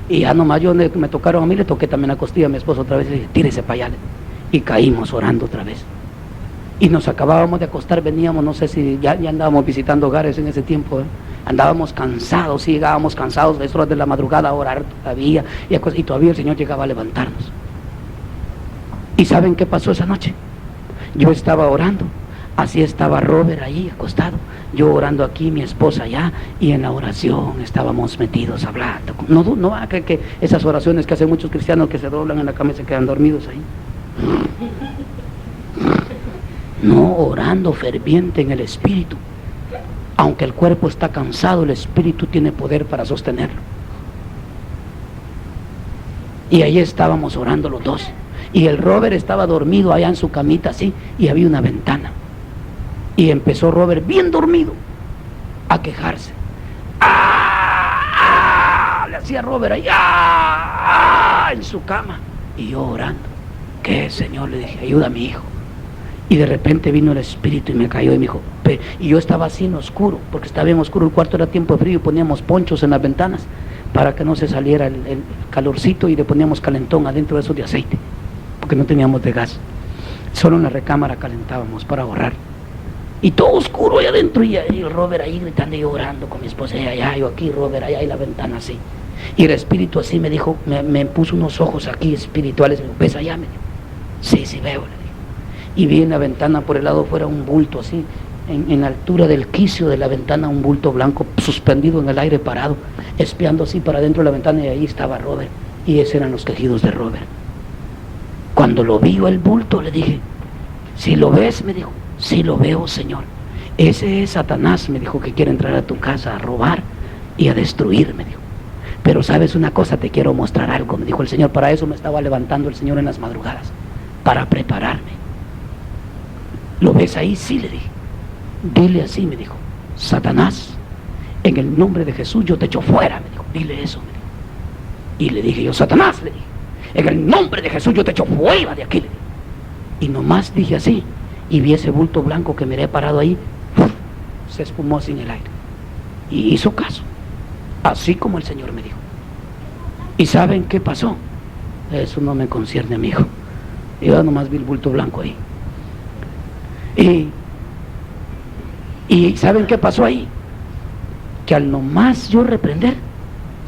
Y ya nomás yo, me tocaron a mí, le toqué también la costilla a mi esposo otra vez y le dije, tírese para allá. Y caímos orando otra vez. Y nos acabábamos de acostar, veníamos, no sé si ya andábamos visitando hogares en ese tiempo, andábamos cansados, sí, llegábamos cansados a horas de la madrugada a orar todavía, y todavía el Señor llegaba a levantarnos. ¿Y saben qué pasó esa noche? Yo estaba orando, así estaba Robert ahí acostado, yo orando aquí, mi esposa allá, y en la oración estábamos metidos hablando. No va a creer que esas oraciones que hacen muchos cristianos que se doblan en la cama y se quedan dormidos ahí. No, orando ferviente en el espíritu. Aunque el cuerpo está cansado, el espíritu tiene poder para sostenerlo. Y ahí estábamos orando los dos. Y el Robert estaba dormido allá en su camita así, y había una ventana. Y empezó Robert, bien dormido, a quejarse. ¡Ah! Le hacía Robert ahí, ¡ah! En su cama. Y yo orando. ¿Qué, Señor? Le dije, ayuda a mi hijo. Y de repente vino el espíritu y me cayó y me dijo, y yo estaba así en oscuro, porque estaba bien oscuro, el cuarto era tiempo de frío y poníamos ponchos en las ventanas para que no se saliera el calorcito, y le poníamos calentón adentro de esos de aceite, porque no teníamos de gas, solo en la recámara calentábamos para ahorrar. Y todo oscuro ahí adentro, y el Robert ahí gritando y llorando con mi esposa, allá, yo aquí, Robert allá, y la ventana así. Y el espíritu así me dijo, me puso unos ojos aquí espirituales, me dijo, ¿ves allá? Me dijo, sí, veo, le dije. Y vi en la ventana por el lado fuera un bulto así, en la altura del quicio de la ventana, un bulto blanco suspendido en el aire parado, espiando así para dentro de la ventana, y ahí estaba Robert, y esos eran los quejidos de Robert. Cuando lo vio el bulto, le dije, ¿si lo ves? Me dijo, sí lo veo, Señor. Ese es Satanás, me dijo, que quiere entrar a tu casa a robar y a destruir, me dijo. Pero sabes una cosa, te quiero mostrar algo, me dijo el Señor. Para eso me estaba levantando el Señor en las madrugadas, para prepararme. ¿Lo ves ahí? Sí, le dije. Dile así, me dijo, Satanás, en el nombre de Jesús yo te echo fuera, me dijo, dile eso, me dijo. Y le dije yo, Satanás, le dije, en el nombre de Jesús yo te echo fuera de aquí, le dije. Y nomás dije así, y vi ese bulto blanco que me había parado ahí, se espumó sin el aire. Y hizo caso, así como el Señor me dijo. ¿Y saben qué pasó? Eso no me concierne, mi hijo. Yo nomás vi el bulto blanco ahí. Y ¿saben qué pasó ahí? Que al nomás yo reprender,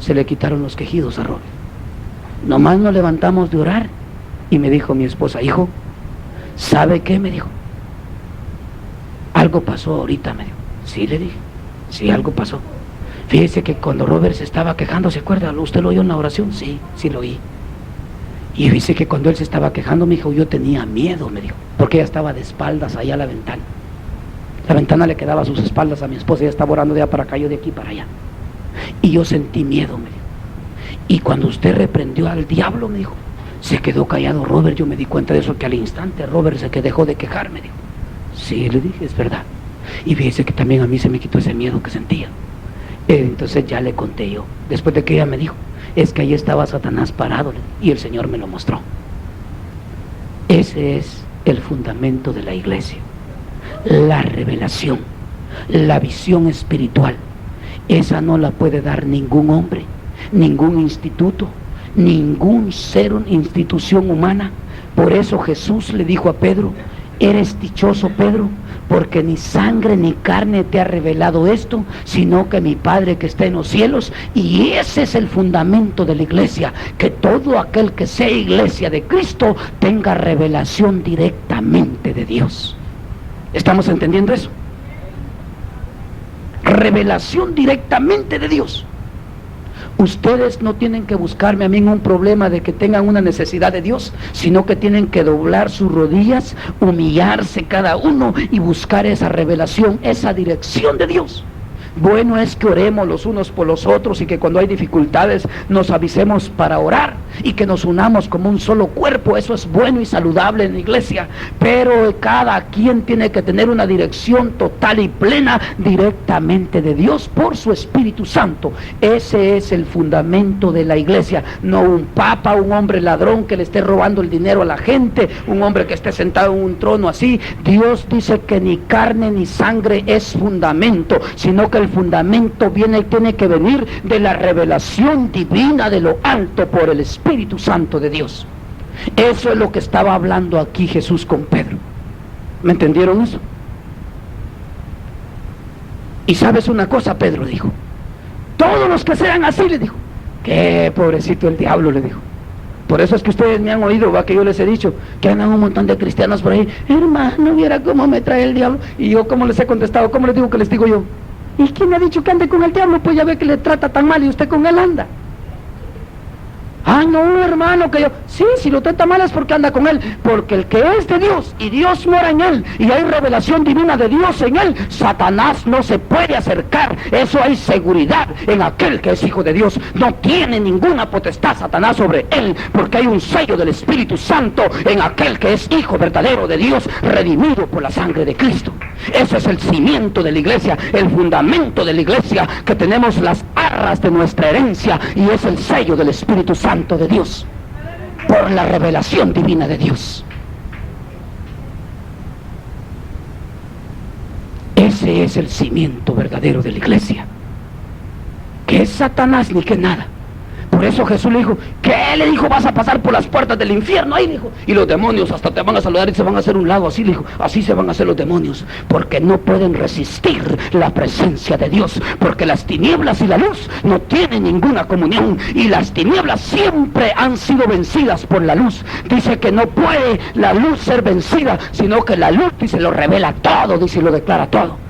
se le quitaron los quejidos a Robert. Nomás nos levantamos de orar, y me dijo mi esposa, hijo, ¿sabe qué? Me dijo, algo pasó ahorita, me dijo. Sí, le dije, sí, algo pasó. Fíjese que cuando Robert se estaba quejando, ¿se acuerda? ¿Usted lo oyó en la oración? Sí, sí lo oí. Y dice que cuando él se estaba quejando, me dijo, yo tenía miedo, me dijo, porque ella estaba de espaldas allá a la ventana. La ventana le quedaba a sus espaldas a mi esposa, ella estaba orando de allá para acá, yo de aquí para allá. Y yo sentí miedo, me dijo. Y cuando usted reprendió al diablo, me dijo, se quedó callado Robert. Yo me di cuenta de eso, que al instante Robert se dejó de quejar, me dijo. Sí, le dije, es verdad. Y fíjese que también a mí se me quitó ese miedo que sentía. Entonces ya le conté yo, después de que ella me dijo, es que ahí estaba Satanás parado, y el Señor me lo mostró. Ese es el fundamento de la iglesia, la revelación, la visión espiritual. Esa no la puede dar ningún hombre, ningún instituto, ningún ser, institución humana. Por eso Jesús le dijo a Pedro, eres dichoso, Pedro, porque ni sangre ni carne te ha revelado esto, sino que mi Padre que está en los cielos. Y ese es el fundamento de la iglesia, que todo aquel que sea iglesia de Cristo tenga revelación directamente de Dios. ¿Estamos entendiendo eso? Revelación directamente de Dios. Ustedes no tienen que buscarme a mí en un problema de que tengan una necesidad de Dios, sino que tienen que doblar sus rodillas, humillarse cada uno y buscar esa revelación, esa dirección de Dios. Bueno es que oremos los unos por los otros y que cuando hay dificultades nos avisemos para orar y que nos unamos como un solo cuerpo. Eso es bueno y saludable en la iglesia, pero cada quien tiene que tener una dirección total y plena directamente de Dios por su Espíritu Santo. Ese es el fundamento de la iglesia, no un papa, un hombre ladrón que le esté robando el dinero a la gente, un hombre que esté sentado en un trono así. Dios dice que ni carne ni sangre es fundamento, sino que el fundamento tiene que venir de la revelación divina de lo alto por el Espíritu Santo de Dios. Eso es lo que estaba hablando aquí Jesús con Pedro. ¿Me entendieron eso? Y sabes una cosa, Pedro dijo, todos los que sean así, le dijo, qué pobrecito el diablo, le dijo. Por eso es que ustedes me han oído, va, que yo les he dicho que andan un montón de cristianos por ahí, hermano, viera cómo me trae el diablo. Y yo, ¿cómo les he contestado? ¿Cómo les digo que les digo yo? ¿Y quién me ha dicho que ande con el diablo? Pues ya ve que le trata tan mal y usted con él anda. Ah, no, hermano, que yo... Sí, si lo trata mal es porque anda con él. Porque el que es de Dios y Dios mora en él y hay revelación divina de Dios en él, Satanás no se puede acercar. Eso hay seguridad en aquel que es hijo de Dios. No tiene ninguna potestad Satanás sobre él, porque hay un sello del Espíritu Santo en aquel que es hijo verdadero de Dios, redimido por la sangre de Cristo. Ese es el cimiento de la iglesia, el fundamento de la iglesia, que tenemos las arras de nuestra herencia, y es el sello del Espíritu Santo de Dios, por la revelación divina de Dios. Ese es el cimiento verdadero de la iglesia, que es Satanás ni que nada. Por eso Jesús le dijo, ¿qué? Le dijo, vas a pasar por las puertas del infierno, ahí dijo, y los demonios hasta te van a saludar y se van a hacer un lado, así le dijo, así se van a hacer los demonios, porque no pueden resistir la presencia de Dios, porque las tinieblas y la luz no tienen ninguna comunión, y las tinieblas siempre han sido vencidas por la luz. Dice que no puede la luz ser vencida, sino que la luz, dice, lo revela todo, dice, y lo declara todo.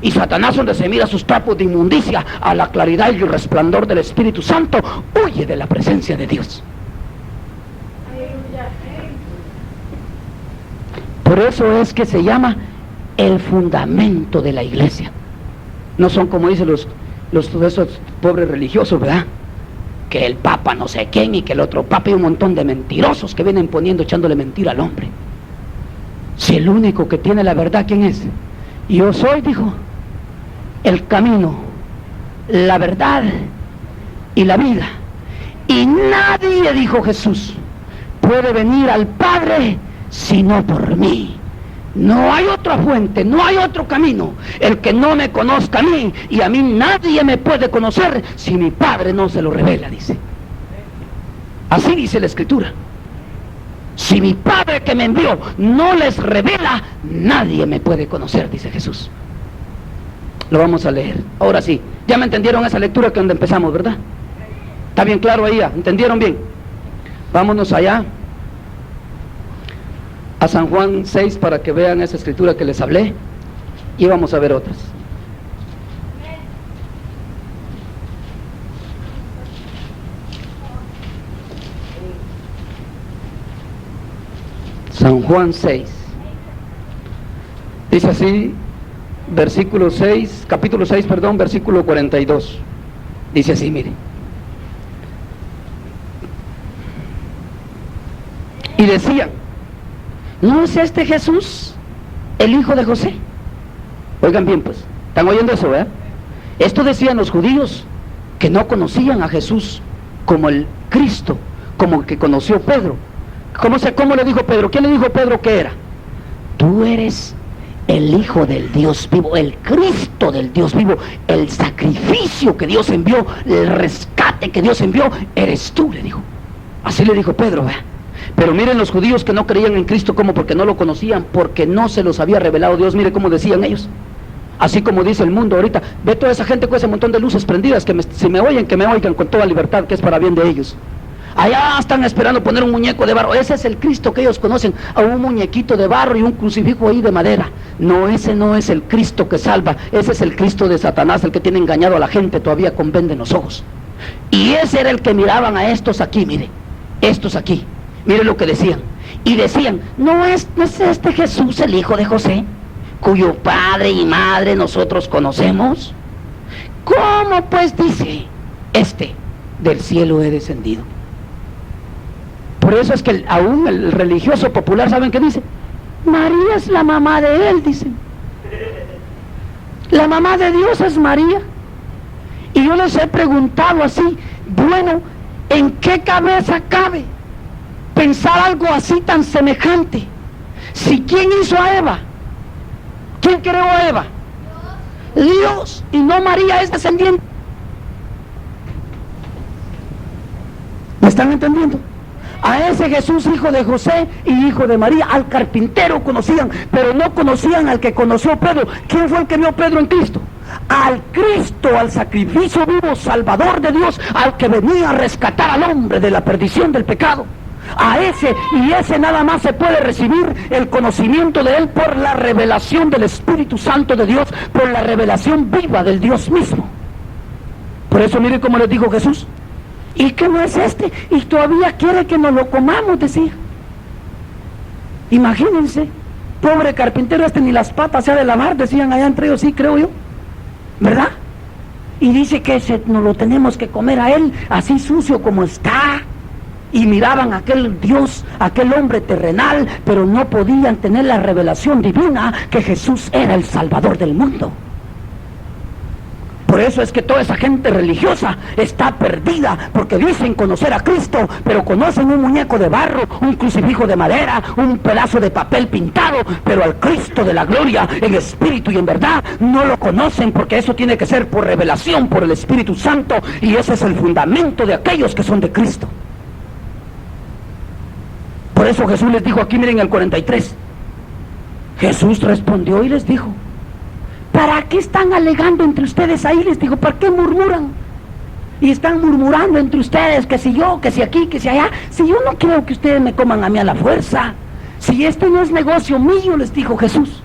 Y Satanás, donde se mira sus trapos de inmundicia, a la claridad y el resplandor del Espíritu Santo, huye de la presencia de Dios. Por eso es que se llama el fundamento de la iglesia. No son como dicen todos esos pobres religiosos, ¿verdad? Que el papa no sé quién y que el otro papa, y un montón de mentirosos que vienen echándole mentira al hombre. Si el único que tiene la verdad, ¿quién es? Yo soy, dijo, el camino, la verdad y la vida. Y nadie, dijo Jesús, puede venir al Padre sino por mí. No hay otra fuente, no hay otro camino. El que no me conozca a mí, y a mí nadie me puede conocer si mi Padre no se lo revela, dice. Así dice la Escritura. Si mi Padre que me envió no les revela, nadie me puede conocer, dice Jesús. Lo vamos a leer. Ahora sí, ya me entendieron esa lectura que donde empezamos, ¿verdad? ¿Está bien claro ahí ya? ¿Entendieron bien? Vámonos allá a San Juan 6 para que vean esa escritura que les hablé, y vamos a ver otras. San Juan 6 dice así, capítulo 6, versículo 42. Dice así, mire. Y decían, ¿no es este Jesús el hijo de José? Oigan bien, pues, ¿están oyendo eso, verdad? Esto decían los judíos que no conocían a Jesús como el Cristo, como el que conoció Pedro. ¿Cómo le dijo Pedro? ¿Quién le dijo a Pedro que era? Tú eres el Hijo del Dios vivo, el Cristo del Dios vivo, el sacrificio que Dios envió, el rescate que Dios envió, eres tú, le dijo. Así le dijo Pedro, ¿verdad? Pero miren los judíos que no creían en Cristo, ¿cómo? Porque no lo conocían, porque no se los había revelado Dios. Mire cómo decían ellos. Así como dice el mundo ahorita, ve toda esa gente con ese montón de luces prendidas, si me oyen, que me oigan con toda libertad, que es para bien de ellos. Allá están esperando poner un muñeco de barro. Ese es el Cristo que ellos conocen, a un muñequito de barro y un crucifijo ahí de madera. No, ese no es el Cristo que salva. Ese es el Cristo de Satanás, el que tiene engañado a la gente todavía con venda en los ojos. Y ese era el que miraban a estos aquí, mire, estos aquí. Mire lo que decían. Y decían, ¿no es este Jesús el hijo de José, cuyo padre y madre nosotros conocemos? ¿Cómo pues dice, del cielo he descendido? Por eso es que aún el religioso popular, ¿saben qué dice? María es la mamá de él, dicen. La mamá de Dios es María. Y yo les he preguntado así, bueno, ¿en qué cabeza cabe pensar algo así tan semejante? Si ¿quién hizo a Eva? ¿Quién creó a Eva? Dios. Y no María es descendiente. ¿Me están entendiendo? A ese Jesús, hijo de José y hijo de María, al carpintero conocían, pero no conocían al que conoció Pedro. ¿Quién fue el que vio Pedro en Cristo? Al Cristo, al sacrificio vivo, Salvador de Dios, al que venía a rescatar al hombre de la perdición del pecado. A ese, y ese nada más se puede recibir el conocimiento de él por la revelación del Espíritu Santo de Dios, por la revelación viva del Dios mismo. Por eso mire cómo les dijo Jesús. ¿Y qué no es este? Y todavía quiere que nos lo comamos, decía. Imagínense, pobre carpintero, ni las patas se ha de lavar, decían allá entre ellos, sí, creo yo, ¿verdad? Y dice que nos lo tenemos que comer a él, así sucio como está. Y miraban a aquel Dios, aquel hombre terrenal, pero no podían tener la revelación divina que Jesús era el Salvador del mundo. Por eso es que toda esa gente religiosa está perdida, porque dicen conocer a Cristo, pero conocen un muñeco de barro, un crucifijo de madera, un pedazo de papel pintado, pero al Cristo de la gloria, en espíritu y en verdad, no lo conocen, porque eso tiene que ser por revelación, por el Espíritu Santo, y ese es el fundamento de aquellos que son de Cristo. Por eso Jesús les dijo aquí, miren el 43, Jesús respondió y les dijo, ¿para qué están alegando entre ustedes ahí? Les dijo, ¿para qué murmuran? Y están murmurando entre ustedes, que si yo, que si aquí, que si allá. Si yo no quiero que ustedes me coman a mí a la fuerza. Si este no es negocio mío, les dijo Jesús.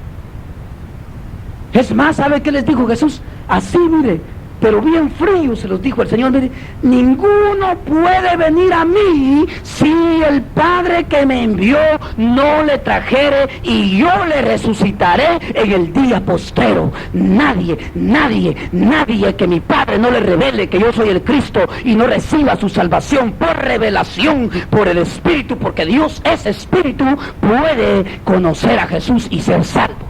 Es más, ¿sabe qué les dijo Jesús? Así, mire, pero bien frío se los dijo el Señor, mire, ninguno puede venir a mí si el Padre que me envió no le trajere, y yo le resucitaré en el día postrero. Nadie que mi Padre no le revele que yo soy el Cristo y no reciba su salvación por revelación, por el Espíritu, porque Dios es Espíritu, puede conocer a Jesús y ser salvo.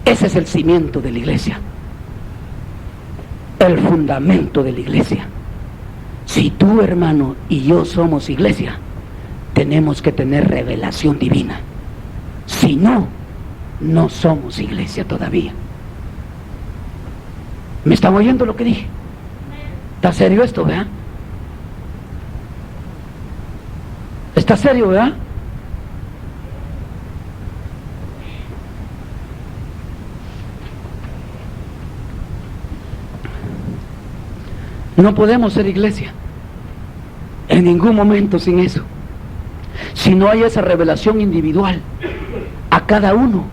Ese es el cimiento de la iglesia, el fundamento de la iglesia. Si tú, hermano, y yo somos iglesia, tenemos que tener revelación divina. Si no, no somos iglesia todavía. ¿Me están oyendo lo que dije? ¿Está serio esto, verdad? ¿Está serio, verdad? No podemos ser iglesia en ningún momento sin eso. Si no hay esa revelación individual a cada uno,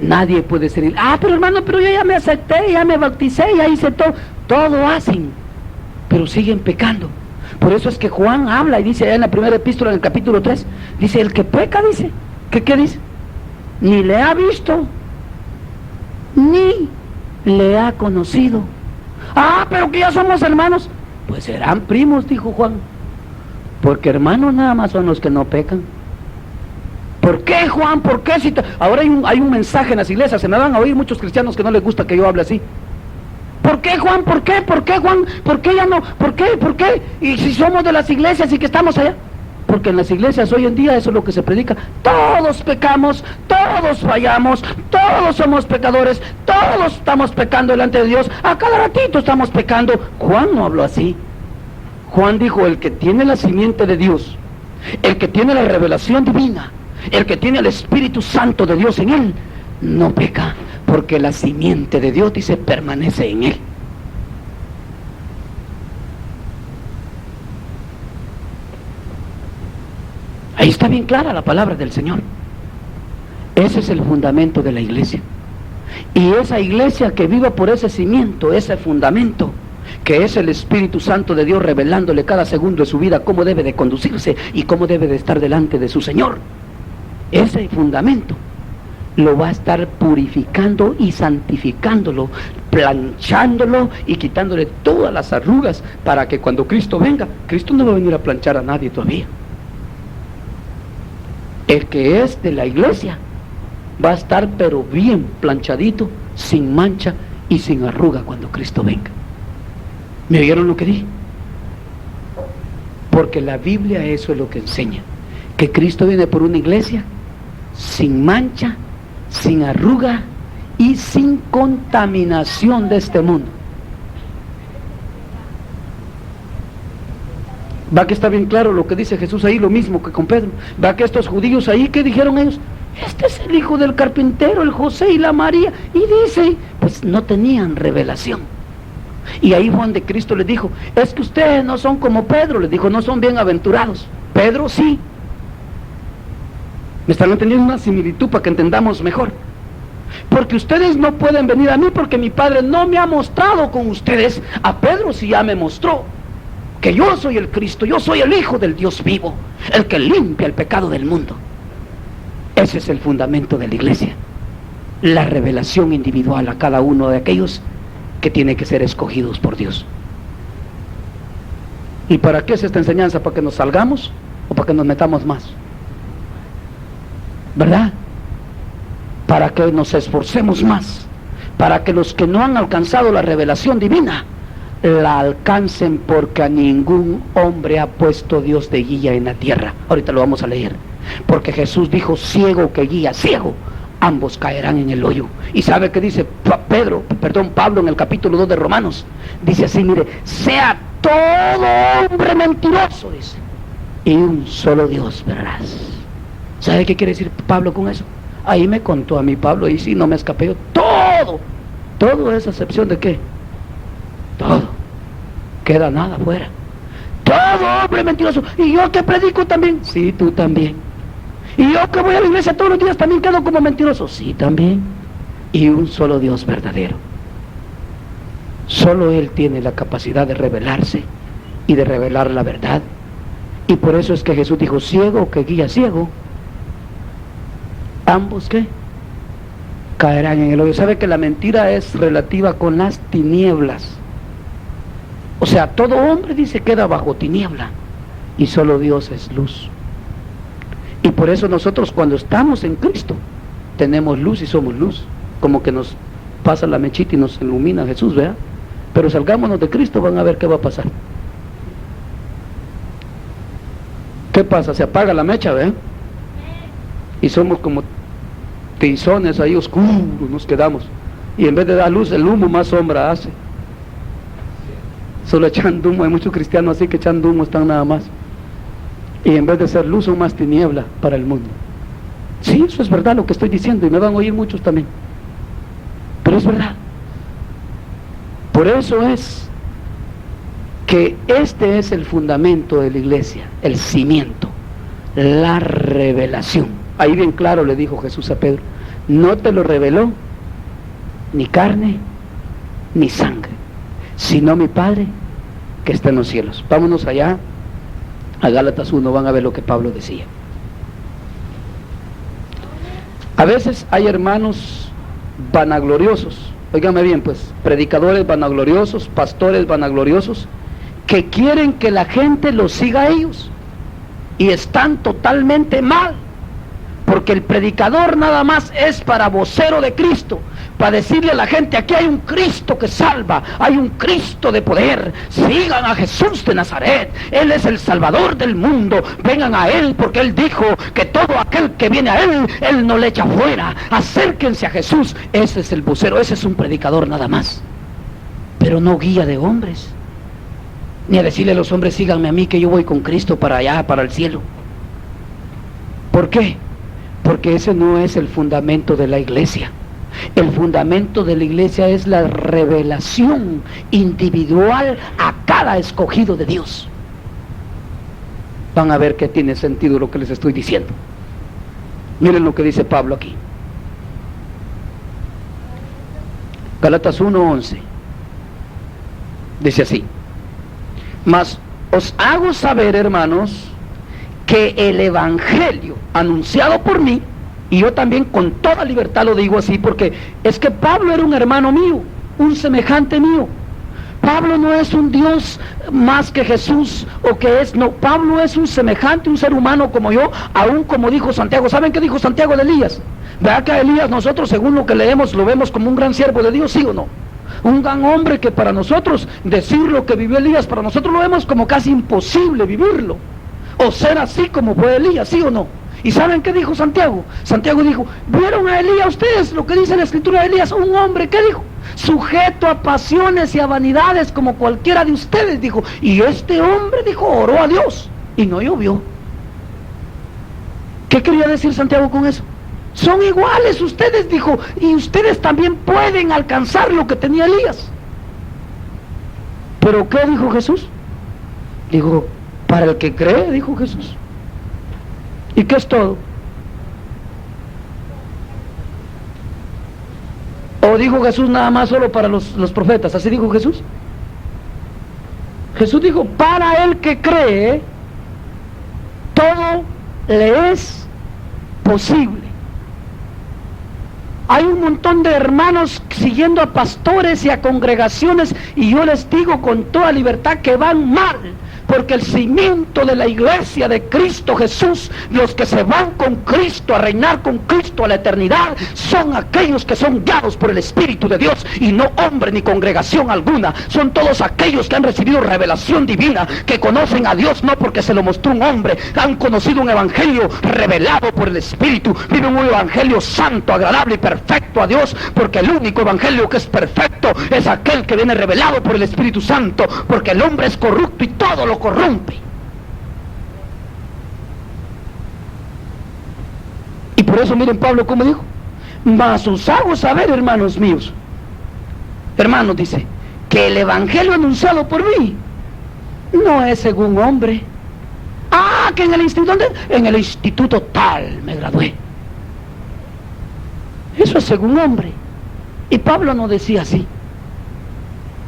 nadie puede ser. Pero hermano, pero yo ya me acepté, ya me bauticé, ya hice todo. Todo hacen, pero siguen pecando. Por eso es que Juan habla y dice allá en la primera epístola, en el capítulo 3, dice, el que peca, dice, ¿qué dice? Ni le ha visto, ni le ha conocido. Pero que ya somos hermanos. Pues serán primos, dijo Juan, porque hermanos nada más son los que no pecan. ¿Por qué, Juan? ¿Por qué? Ahora hay un mensaje en las iglesias, se me van a oír muchos cristianos que no les gusta que yo hable así. ¿Por qué, Juan? ¿Por qué? ¿Por qué, Juan? ¿Por qué ya no? ¿Por qué? ¿Por qué? Y si somos de las iglesias y que estamos allá. Porque en las iglesias hoy en día eso es lo que se predica. Todos pecamos, todos fallamos, todos somos pecadores, todos estamos pecando delante de Dios. A cada ratito estamos pecando. Juan no habló así. Juan dijo, el que tiene la simiente de Dios, el que tiene la revelación divina, el que tiene el Espíritu Santo de Dios en él, no peca, porque la simiente de Dios, dice, permanece en él. Ahí está bien clara la palabra del Señor. Ese es el fundamento de la iglesia. Y esa iglesia que viva por ese cimiento, ese fundamento, que es el Espíritu Santo de Dios revelándole cada segundo de su vida cómo debe de conducirse y cómo debe de estar delante de su Señor. Ese fundamento lo va a estar purificando y santificándolo, planchándolo y quitándole todas las arrugas, para que cuando Cristo venga, Cristo no va a venir a planchar a nadie todavía. El que es de la iglesia va a estar pero bien planchadito, sin mancha y sin arruga cuando Cristo venga. ¿Me oyeron lo que dije? Porque la Biblia eso es lo que enseña, que Cristo viene por una iglesia sin mancha, sin arruga y sin contaminación de este mundo. Va que está bien claro lo que dice Jesús ahí, lo mismo que con Pedro. Va que estos judíos ahí, ¿qué dijeron ellos? Este es el hijo del carpintero, el José y la María. Y dice, pues no tenían revelación. Y ahí fue donde Cristo les dijo, es que ustedes no son como Pedro. Les dijo, no son bienaventurados. Pedro sí. ¿Me están entendiendo? Una similitud para que entendamos mejor. Porque ustedes no pueden venir a mí porque mi Padre no me ha mostrado con ustedes. A Pedro sí ya me mostró que yo soy el Cristo, yo soy el Hijo del Dios vivo, el que limpia el pecado del mundo. Ese es el fundamento de la iglesia, la revelación individual a cada uno de aquellos que tienen que ser escogidos por Dios. ¿Y para qué es esta enseñanza? ¿Para que nos salgamos o para que nos metamos más? ¿Verdad? Para que nos esforcemos más, para que los que no han alcanzado la revelación divina la alcancen, porque a ningún hombre ha puesto Dios de guía en la tierra. Ahorita lo vamos a leer. Porque Jesús dijo, ciego que guía ciego, ambos caerán en el hoyo. Y sabe que dice Pablo en el capítulo 2 de Romanos, dice así, mire, sea todo hombre mentiroso, dice, y un solo Dios verás. ¿Sabe qué quiere decir Pablo con eso? Ahí me contó a mí Pablo, y sí, no me escapé yo, todo es excepción de qué, todo, queda nada afuera. Todo hombre mentiroso. Y yo que predico también, sí, tú también. Y yo que voy a la iglesia todos los días también quedo como mentiroso, sí, también. Y un solo Dios verdadero. Solo Él tiene la capacidad de revelarse y de revelar la verdad. Y por eso es que Jesús dijo, ciego que guía ciego, ambos ¿qué? Caerán en el hoyo. ¿Sabe que la mentira es relativa con las tinieblas? O sea, todo hombre, dice, queda bajo tiniebla, y solo Dios es luz. Y por eso nosotros cuando estamos en Cristo tenemos luz y somos luz, como que nos pasa la mechita y nos ilumina Jesús, ¿verdad? Pero salgámonos de Cristo, van a ver qué va a pasar. ¿Qué pasa? Se apaga la mecha, ¿verdad? Y somos como tizones ahí oscuros, nos quedamos, y en vez de dar luz, el humo más sombra hace. Solo echando humo, hay muchos cristianos así que echando humo están nada más, y en vez de ser luz son más tiniebla para el mundo. Sí, eso es verdad lo que estoy diciendo, y me van a oír muchos también, pero es verdad. Por eso es que este es el fundamento de la iglesia, el cimiento, la revelación. Ahí bien claro le dijo Jesús a Pedro, no te lo reveló ni carne ni sangre, sino mi Padre que está en los cielos. Vámonos allá a Gálatas 1, van a ver lo que Pablo decía. A veces hay hermanos vanagloriosos, óigame bien pues, predicadores vanagloriosos, pastores vanagloriosos, que quieren que la gente los siga a ellos, y están totalmente mal, porque el predicador nada más es para vocero de Cristo, para decirle a la gente, aquí hay un Cristo que salva, hay un Cristo de poder, sigan a Jesús de Nazaret, Él es el Salvador del mundo, vengan a Él, porque Él dijo que todo aquel que viene a Él, Él no le echa fuera, acérquense a Jesús. Ese es el vocero, ese es un predicador nada más, pero no guía de hombres, ni a decirle a los hombres, síganme a mí que yo voy con Cristo para allá, para el cielo. ¿Por qué? Porque ese no es el fundamento de la iglesia. El fundamento de la iglesia es la revelación individual a cada escogido de Dios. van a ver que tiene sentido lo que les estoy diciendo. Miren lo que dice Pablo aquí. Gálatas 1:11. Dice así: mas os hago saber, hermanos, que el evangelio anunciado por mí, y yo también con toda libertad lo digo así, porque es que Pablo era un hermano mío, un semejante mío. Pablo no es un Dios más que Jesús, o que es, no, Pablo es un semejante, un ser humano como yo, aún como dijo Santiago. ¿Saben qué dijo Santiago de Elías? ¿Verdad que a Elías nosotros, según lo que leemos, lo vemos como un gran siervo de Dios, sí o no? Un gran hombre que para nosotros, decir lo que vivió Elías, para nosotros lo vemos como casi imposible vivirlo, o ser así como fue Elías, sí o no. ¿Y saben qué dijo Santiago? Santiago dijo: ¿vieron a Elías ustedes lo que dice la escritura de Elías? Un hombre, ¿qué dijo? Sujeto a pasiones y a vanidades como cualquiera de ustedes, dijo. Y este hombre, dijo, oró a Dios y no llovió. ¿Qué quería decir Santiago con eso? Son iguales ustedes, dijo, y ustedes también pueden alcanzar lo que tenía Elías. ¿Pero qué dijo Jesús? Dijo: para el que cree, dijo Jesús. ¿Y qué es todo? ¿O dijo Jesús nada más solo para los profetas? ¿Así dijo Jesús? Jesús dijo: para el que cree, todo le es posible. Hay un montón de hermanos siguiendo a pastores y a congregaciones, y yo les digo con toda libertad que van mal, porque el cimiento de la iglesia de Cristo Jesús, los que se van con Cristo a reinar con Cristo a la eternidad, son aquellos que son guiados por el Espíritu de Dios, y no hombre ni congregación alguna. Son todos aquellos que han recibido revelación divina, que conocen a Dios no porque se lo mostró un hombre, han conocido un evangelio revelado por el Espíritu, viven un evangelio santo, agradable y perfecto a Dios, porque el único evangelio que es perfecto es aquel que viene revelado por el Espíritu Santo, porque el hombre es corrupto y todo lo corrompe. Y por eso miren Pablo cómo dijo: mas os hago saber, hermanos míos, hermanos, dice, que el evangelio anunciado por mí no es según hombre. Ah, que en el instituto, ¿dónde? En el instituto tal me gradué. Eso es según hombre. Y Pablo no decía así.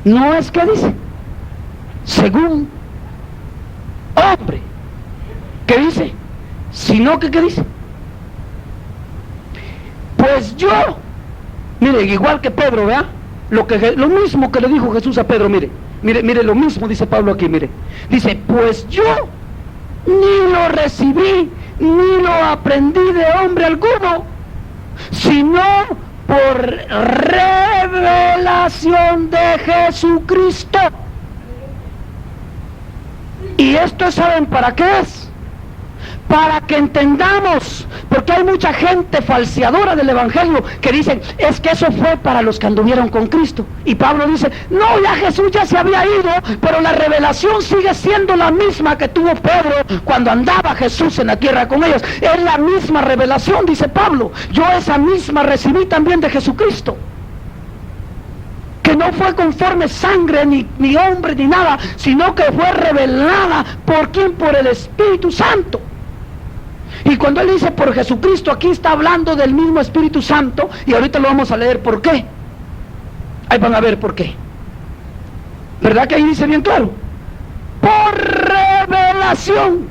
No es que dice según hombre, ¿qué dice? Sino que, ¿qué dice? Pues yo, mire, igual que Pedro, ¿vea? Lo mismo que le dijo Jesús a Pedro, mire, lo mismo dice Pablo aquí, mire. Dice: pues yo ni lo recibí, ni lo aprendí de hombre alguno, sino por revelación de Jesucristo. Y esto, ¿saben para qué es? Para que entendamos, porque hay mucha gente falseadora del evangelio que dicen: es que eso fue para los que anduvieron con Cristo. Y Pablo dice: no, ya Jesús ya se había ido, pero la revelación sigue siendo la misma que tuvo Pedro cuando andaba Jesús en la tierra con ellos. Es la misma revelación, dice Pablo. Yo esa misma recibí también de Jesucristo, que no fue conforme sangre, ni hombre, ni nada, sino que fue revelada ¿por quién? Por el Espíritu Santo. Y cuando él dice por Jesucristo, aquí está hablando del mismo Espíritu Santo, y ahorita lo vamos a leer por qué. Ahí van a ver por qué. ¿Verdad que ahí dice bien claro? Por revelación.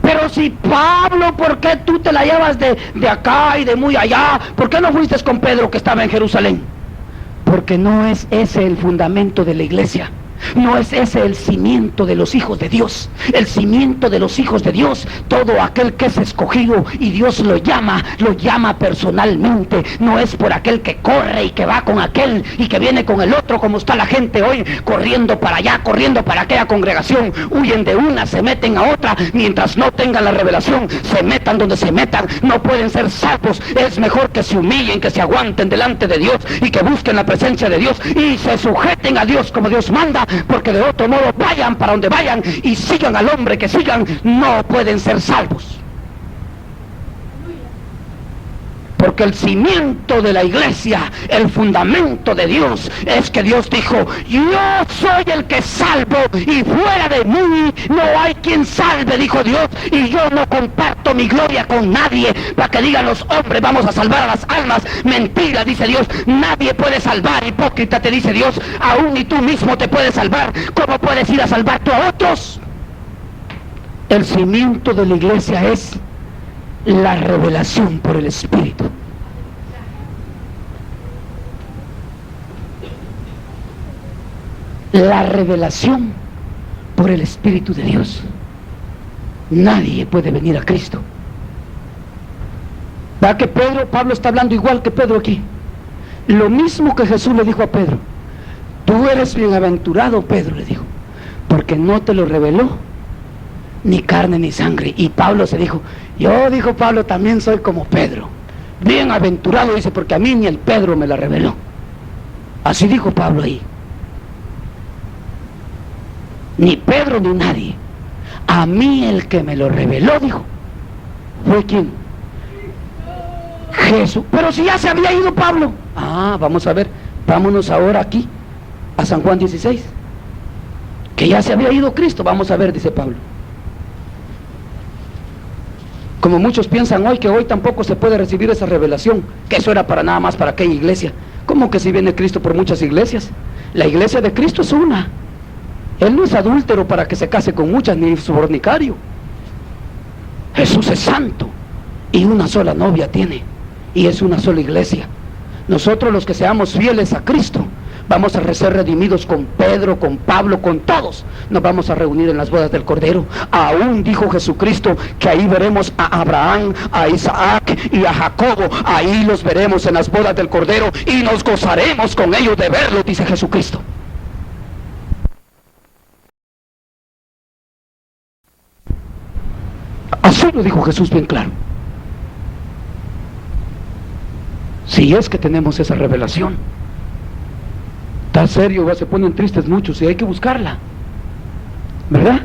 Pero si Pablo, ¿por qué tú te la llevas de acá y de muy allá? ¿Por qué no fuiste con Pedro que estaba en Jerusalén? Porque no es ese el fundamento de la iglesia. No es ese el cimiento de los hijos de Dios. El cimiento de los hijos de Dios, todo aquel que es escogido y Dios lo llama personalmente. No es por aquel que corre y que va con aquel y que viene con el otro, como está la gente hoy, corriendo para allá, corriendo para aquella congregación. Huyen de una, se meten a otra, mientras no tengan la revelación, se metan donde se metan, no pueden ser salvos. Es mejor que se humillen, que se aguanten delante de Dios y que busquen la presencia de Dios y se sujeten a Dios como Dios manda, porque de otro modo, vayan para donde vayan y sigan al hombre que sigan, no pueden ser salvos. Porque el cimiento de la iglesia, el fundamento de Dios, es que Dios dijo: yo soy el que salvo, y fuera de mí no hay quien salve, dijo Dios, y yo no comparto mi gloria con nadie para que digan los hombres: vamos a salvar a las almas. Mentira, dice Dios, nadie puede salvar. Hipócrita, te dice Dios, aún ni tú mismo te puedes salvar. ¿Cómo puedes ir a salvar tú a otros? El cimiento de la iglesia es la revelación por el Espíritu. La revelación por el Espíritu de Dios. Nadie puede venir a Cristo. ¿Va que Pablo está hablando igual que Pedro aquí? Lo mismo que Jesús le dijo a Pedro: tú eres bienaventurado, Pedro, le dijo, porque no te lo reveló ni carne ni sangre. Y Pablo se dijo: yo, dijo Pablo, también soy como Pedro. Bienaventurado, dice, porque a mí ni el Pedro me la reveló. Así dijo Pablo ahí. Ni Pedro ni nadie. A mí el que me lo reveló, dijo, ¿fue quién? Jesús. Pero si ya se había ido Pablo. Vamos a ver, vámonos ahora aquí a San Juan 16, que ya se había ido Cristo. Vamos a ver, dice Pablo. Como muchos piensan hoy, que hoy tampoco se puede recibir esa revelación, que eso era para nada más para aquella iglesia. ¿Cómo que si viene Cristo por muchas iglesias? La iglesia de Cristo es una. Él no es adúltero para que se case con muchas, ni fornicario. Jesús es santo y una sola novia tiene, y es una sola iglesia. Nosotros, los que seamos fieles a Cristo, vamos a ser redimidos con Pedro, con Pablo, con todos. Nos vamos a reunir en las bodas del Cordero. Aún dijo Jesucristo que ahí veremos a Abraham, a Isaac y a Jacobo. Ahí los veremos en las bodas del Cordero y nos gozaremos con ellos de verlos, dice Jesucristo. Así lo dijo Jesús bien claro. Si es que tenemos esa revelación. Está serio, se ponen tristes muchos y hay que buscarla, ¿verdad?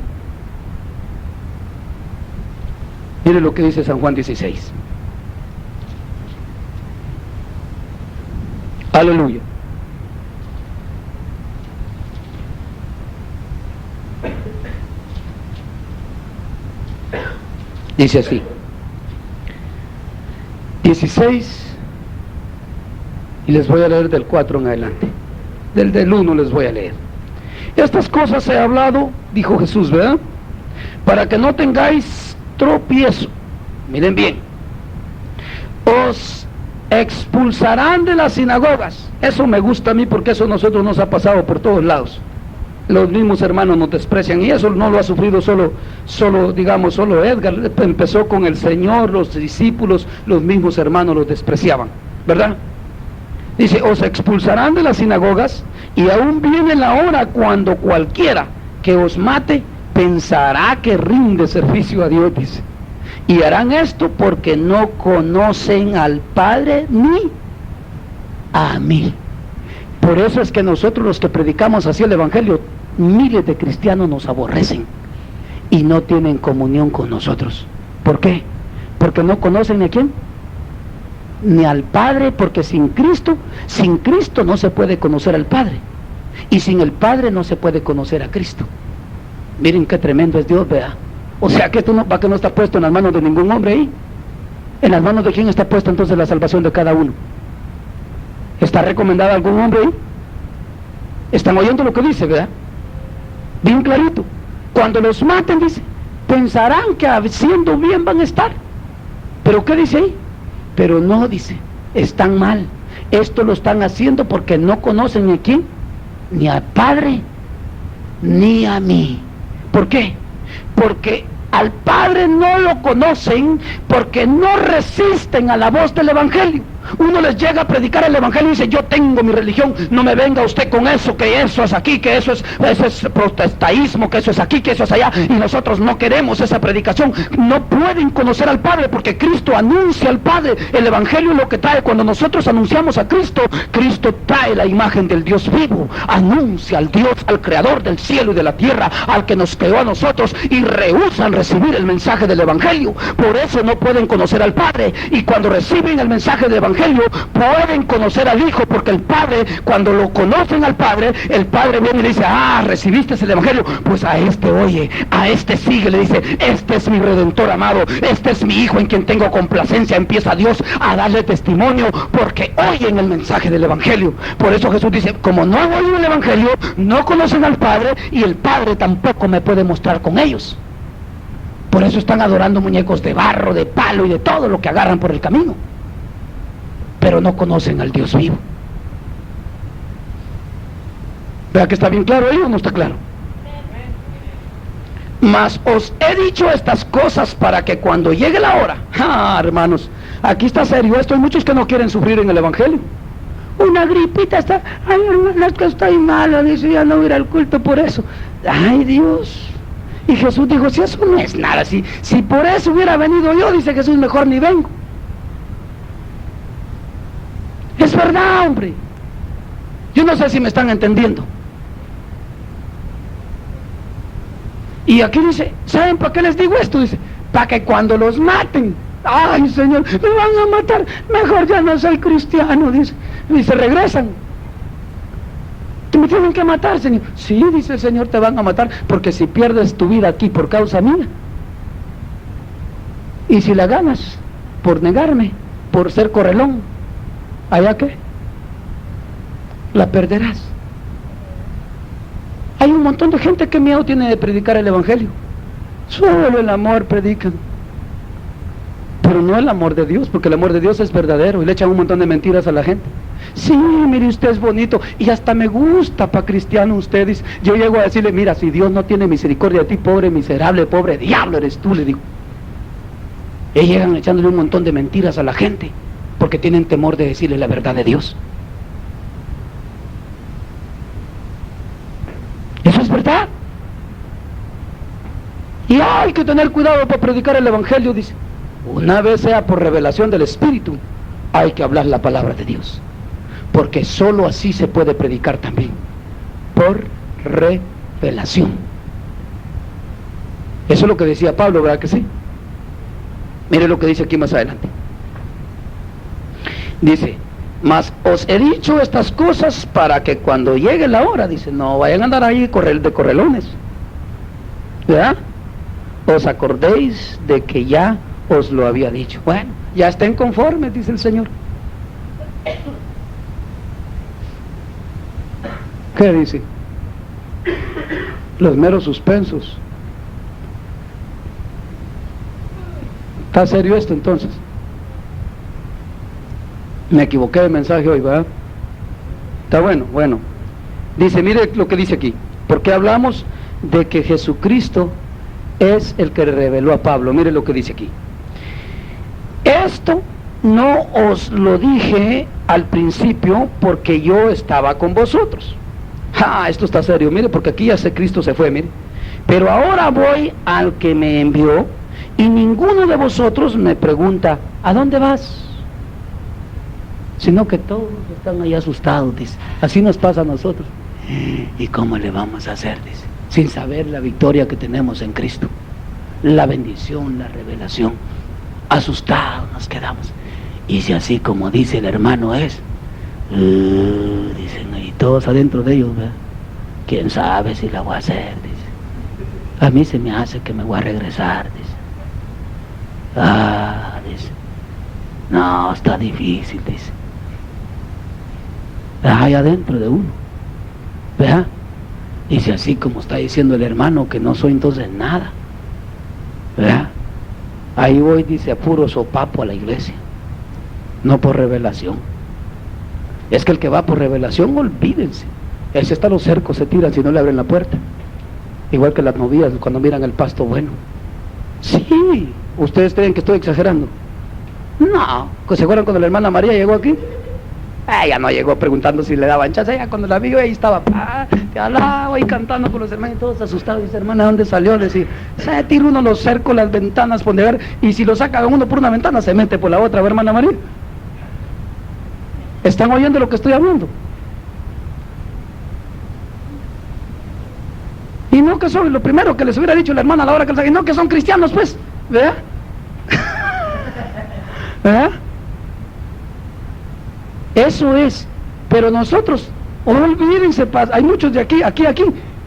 Mire lo que dice San Juan 16. Aleluya. Dice así, 16, y les voy a leer del 4 en adelante. Del 1 les voy a leer. Estas cosas he hablado, dijo Jesús, ¿verdad? Para que no tengáis tropiezo. Miren bien. Os expulsarán de las sinagogas. Eso me gusta a mí, porque eso a nosotros nos ha pasado por todos lados. Los mismos hermanos nos desprecian, y eso no lo ha sufrido solo Edgar. Empezó con el Señor, los discípulos, los mismos hermanos los despreciaban, ¿verdad? Dice: os expulsarán de las sinagogas, y aún viene la hora cuando cualquiera que os mate pensará que rinde servicio a Dios, dice. Y harán esto porque no conocen al Padre ni a mí. Por eso es que nosotros, los que predicamos así el Evangelio, miles de cristianos nos aborrecen y no tienen comunión con nosotros. ¿Por qué? Porque no conocen a quién, ni al Padre, porque sin Cristo no se puede conocer al Padre, y sin el Padre no se puede conocer a Cristo. Miren qué tremendo es Dios, vea. O sea que que no está puesto en las manos de ningún hombre ahí. ¿En las manos de quién está puesta entonces la salvación de cada uno? ¿Está recomendada a algún hombre ahí? Están oyendo lo que dice, ¿verdad? Bien clarito. Cuando los maten, dice, pensarán que haciendo bien van a estar. ¿Pero qué dice ahí? Pero no, dice, están mal. Esto lo están haciendo porque no conocen ni a quién, ni al Padre, ni a mí. ¿Por qué? Porque al Padre no lo conocen, porque no resisten a la voz del Evangelio. Uno les llega a predicar el evangelio y dice, yo tengo mi religión, no me venga usted con eso, que eso es aquí, que eso es protestaísmo, que eso es aquí, que eso es allá, y nosotros no queremos esa predicación. No pueden conocer al Padre porque Cristo anuncia al Padre. El evangelio es lo que trae. Cuando nosotros anunciamos a Cristo, Cristo trae la imagen del Dios vivo, anuncia al Dios, al creador del cielo y de la tierra, al que nos creó a nosotros, y rehúsan recibir el mensaje del evangelio. Por eso no pueden conocer al Padre, y cuando reciben el mensaje del evangelio pueden conocer al Hijo, porque el Padre, cuando lo conocen al Padre, el Padre viene y le dice, recibiste el evangelio, pues a este oye, a este sigue, le dice, este es mi Redentor amado, este es mi Hijo en quien tengo complacencia. Empieza Dios a darle testimonio porque oyen el mensaje del evangelio. Por eso Jesús dice, como no han oído el evangelio, no conocen al Padre, y el Padre tampoco me puede mostrar con ellos. Por eso están adorando muñecos de barro, de palo y de todo lo que agarran por el camino, pero no conocen al Dios vivo. ¿Vea que está bien claro ahí o no está claro? Mas os he dicho estas cosas para que cuando llegue la hora, hermanos, aquí está serio esto. Hay muchos que no quieren sufrir en el evangelio. Una gripita está, ay hermano, es que estoy malo, dice, ya no voy a ir al culto por eso. Ay Dios. Y Jesús dijo, si eso no es nada, si por eso hubiera venido yo, dice Jesús, mejor ni vengo. Es verdad, hombre. Yo no sé si me están entendiendo. Y aquí dice, ¿saben para qué les digo esto? Dice, para que cuando los maten, ay Señor, me van a matar, mejor ya no soy cristiano, dice. Dice, regresan. Me tienen que matar, Señor. Sí, dice el Señor, te van a matar, porque si pierdes tu vida aquí por causa mía, y si la ganas por negarme, por ser correlón, ¿allá qué? La perderás. Hay un montón de gente que miedo tiene de predicar el evangelio. Solo el amor predican, pero no el amor de Dios, porque el amor de Dios es verdadero, y le echan un montón de mentiras a la gente. Sí, mire, usted es bonito, y hasta me gusta para cristiano usted. Dice, yo llego a decirle, mira, si Dios no tiene misericordia de ti, pobre miserable, pobre diablo eres tú, le digo. Y llegan echándole un montón de mentiras a la gente, porque tienen temor de decirle la verdad de Dios. Eso es verdad. Y hay que tener cuidado para predicar el evangelio, dice. Una vez sea por revelación del Espíritu, hay que hablar la palabra de Dios, porque sólo así se puede predicar también, por revelación. Eso es lo que decía Pablo, ¿verdad que sí? Mire lo que dice aquí más adelante. Dice, mas os he dicho estas cosas para que cuando llegue la hora, dice, no vayan a andar ahí de correlones, ¿verdad? Os acordéis de que ya os lo había dicho. Bueno, ya estén conformes, dice el Señor. ¿Qué dice? Los meros suspensos. ¿Está serio esto entonces? Me equivoqué de mensaje hoy, ¿verdad? Está bueno, bueno. Dice, mire lo que dice aquí. Porque hablamos de que Jesucristo es el que reveló a Pablo. Mire lo que dice aquí. Esto no os lo dije al principio porque yo estaba con vosotros. Esto está serio, mire, porque aquí ya Cristo se fue, mire. Pero ahora voy al que me envió, y ninguno de vosotros me pregunta, ¿a dónde vas? Sino que todos están ahí asustados, dice. Así nos pasa a nosotros. ¿Y cómo le vamos a hacer? Dice, sin saber la victoria que tenemos en Cristo, la bendición, la revelación. Asustados nos quedamos. Y si así como dice el hermano es, dicen ahí todos adentro de ellos, ¿verdad? ¿Quién sabe si la voy a hacer? Dice, a mí se me hace que me voy a regresar, dice. Dice, no, está difícil, dice. Ahí adentro de uno, ¿verdad? Y si así como está diciendo el hermano que no soy entonces nada, ¿verdad? Ahí voy, dice, a puro sopapo a la iglesia, no por revelación. Es que el que va por revelación, olvídense, él se está a los cercos, se tiran si no le abren la puerta, igual que las novias cuando miran el pasto bueno. Sí, ustedes creen que estoy exagerando. No, ¿se acuerdan cuando la hermana María llegó aquí? Ella no llegó preguntando si le daban chance. Ella cuando la vio, ahí estaba, te alaba y cantando con los hermanos, todos asustados. Dice, hermana, ¿dónde salió? Decir, se tira uno los cercos, las ventanas, por ver, y si lo saca uno por una ventana, se mete por la otra, hermana María. ¿Están oyendo lo que estoy hablando? Y no que son, lo primero que les hubiera dicho la hermana a la hora que les y no que son cristianos, pues, ¿verdad? ¿Verdad? Eso es. Pero nosotros, olvídense, hay muchos de aquí,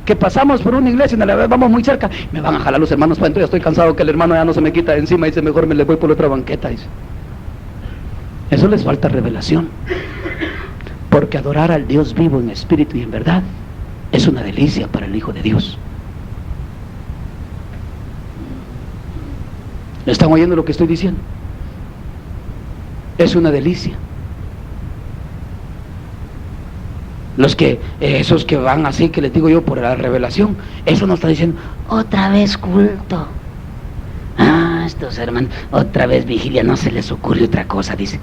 que pasamos por una iglesia y a la vez vamos muy cerca, me van a jalar los hermanos para adentro, ya estoy cansado que el hermano ya no se me quita de encima, y dice, mejor me le voy por otra banqueta, dice. Eso les falta revelación, porque adorar al Dios vivo en espíritu y en verdad es una delicia para el Hijo de Dios. ¿Están oyendo lo que estoy diciendo? Es una delicia. Esos que van así, que les digo yo, por la revelación, eso nos está diciendo, otra vez culto. Estos hermanos, otra vez vigilia, no se les ocurre otra cosa, dice.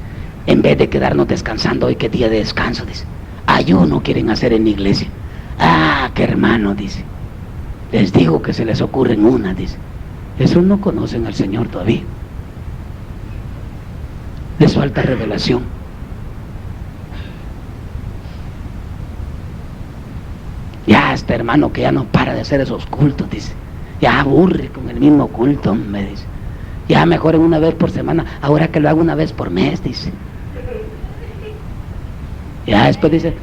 En vez de quedarnos descansando hoy, que día de descanso, dice. Ayuno quieren hacer en la iglesia. Qué hermano, dice. Les digo que se les ocurren una, dice. Esos no conocen al Señor todavía. Les falta revelación. Ya este hermano que ya no para de hacer esos cultos, dice. Ya aburre con el mismo culto, me dice. Ya mejor en una vez por semana, ahora que lo hago una vez por mes, dice. Ya después dice,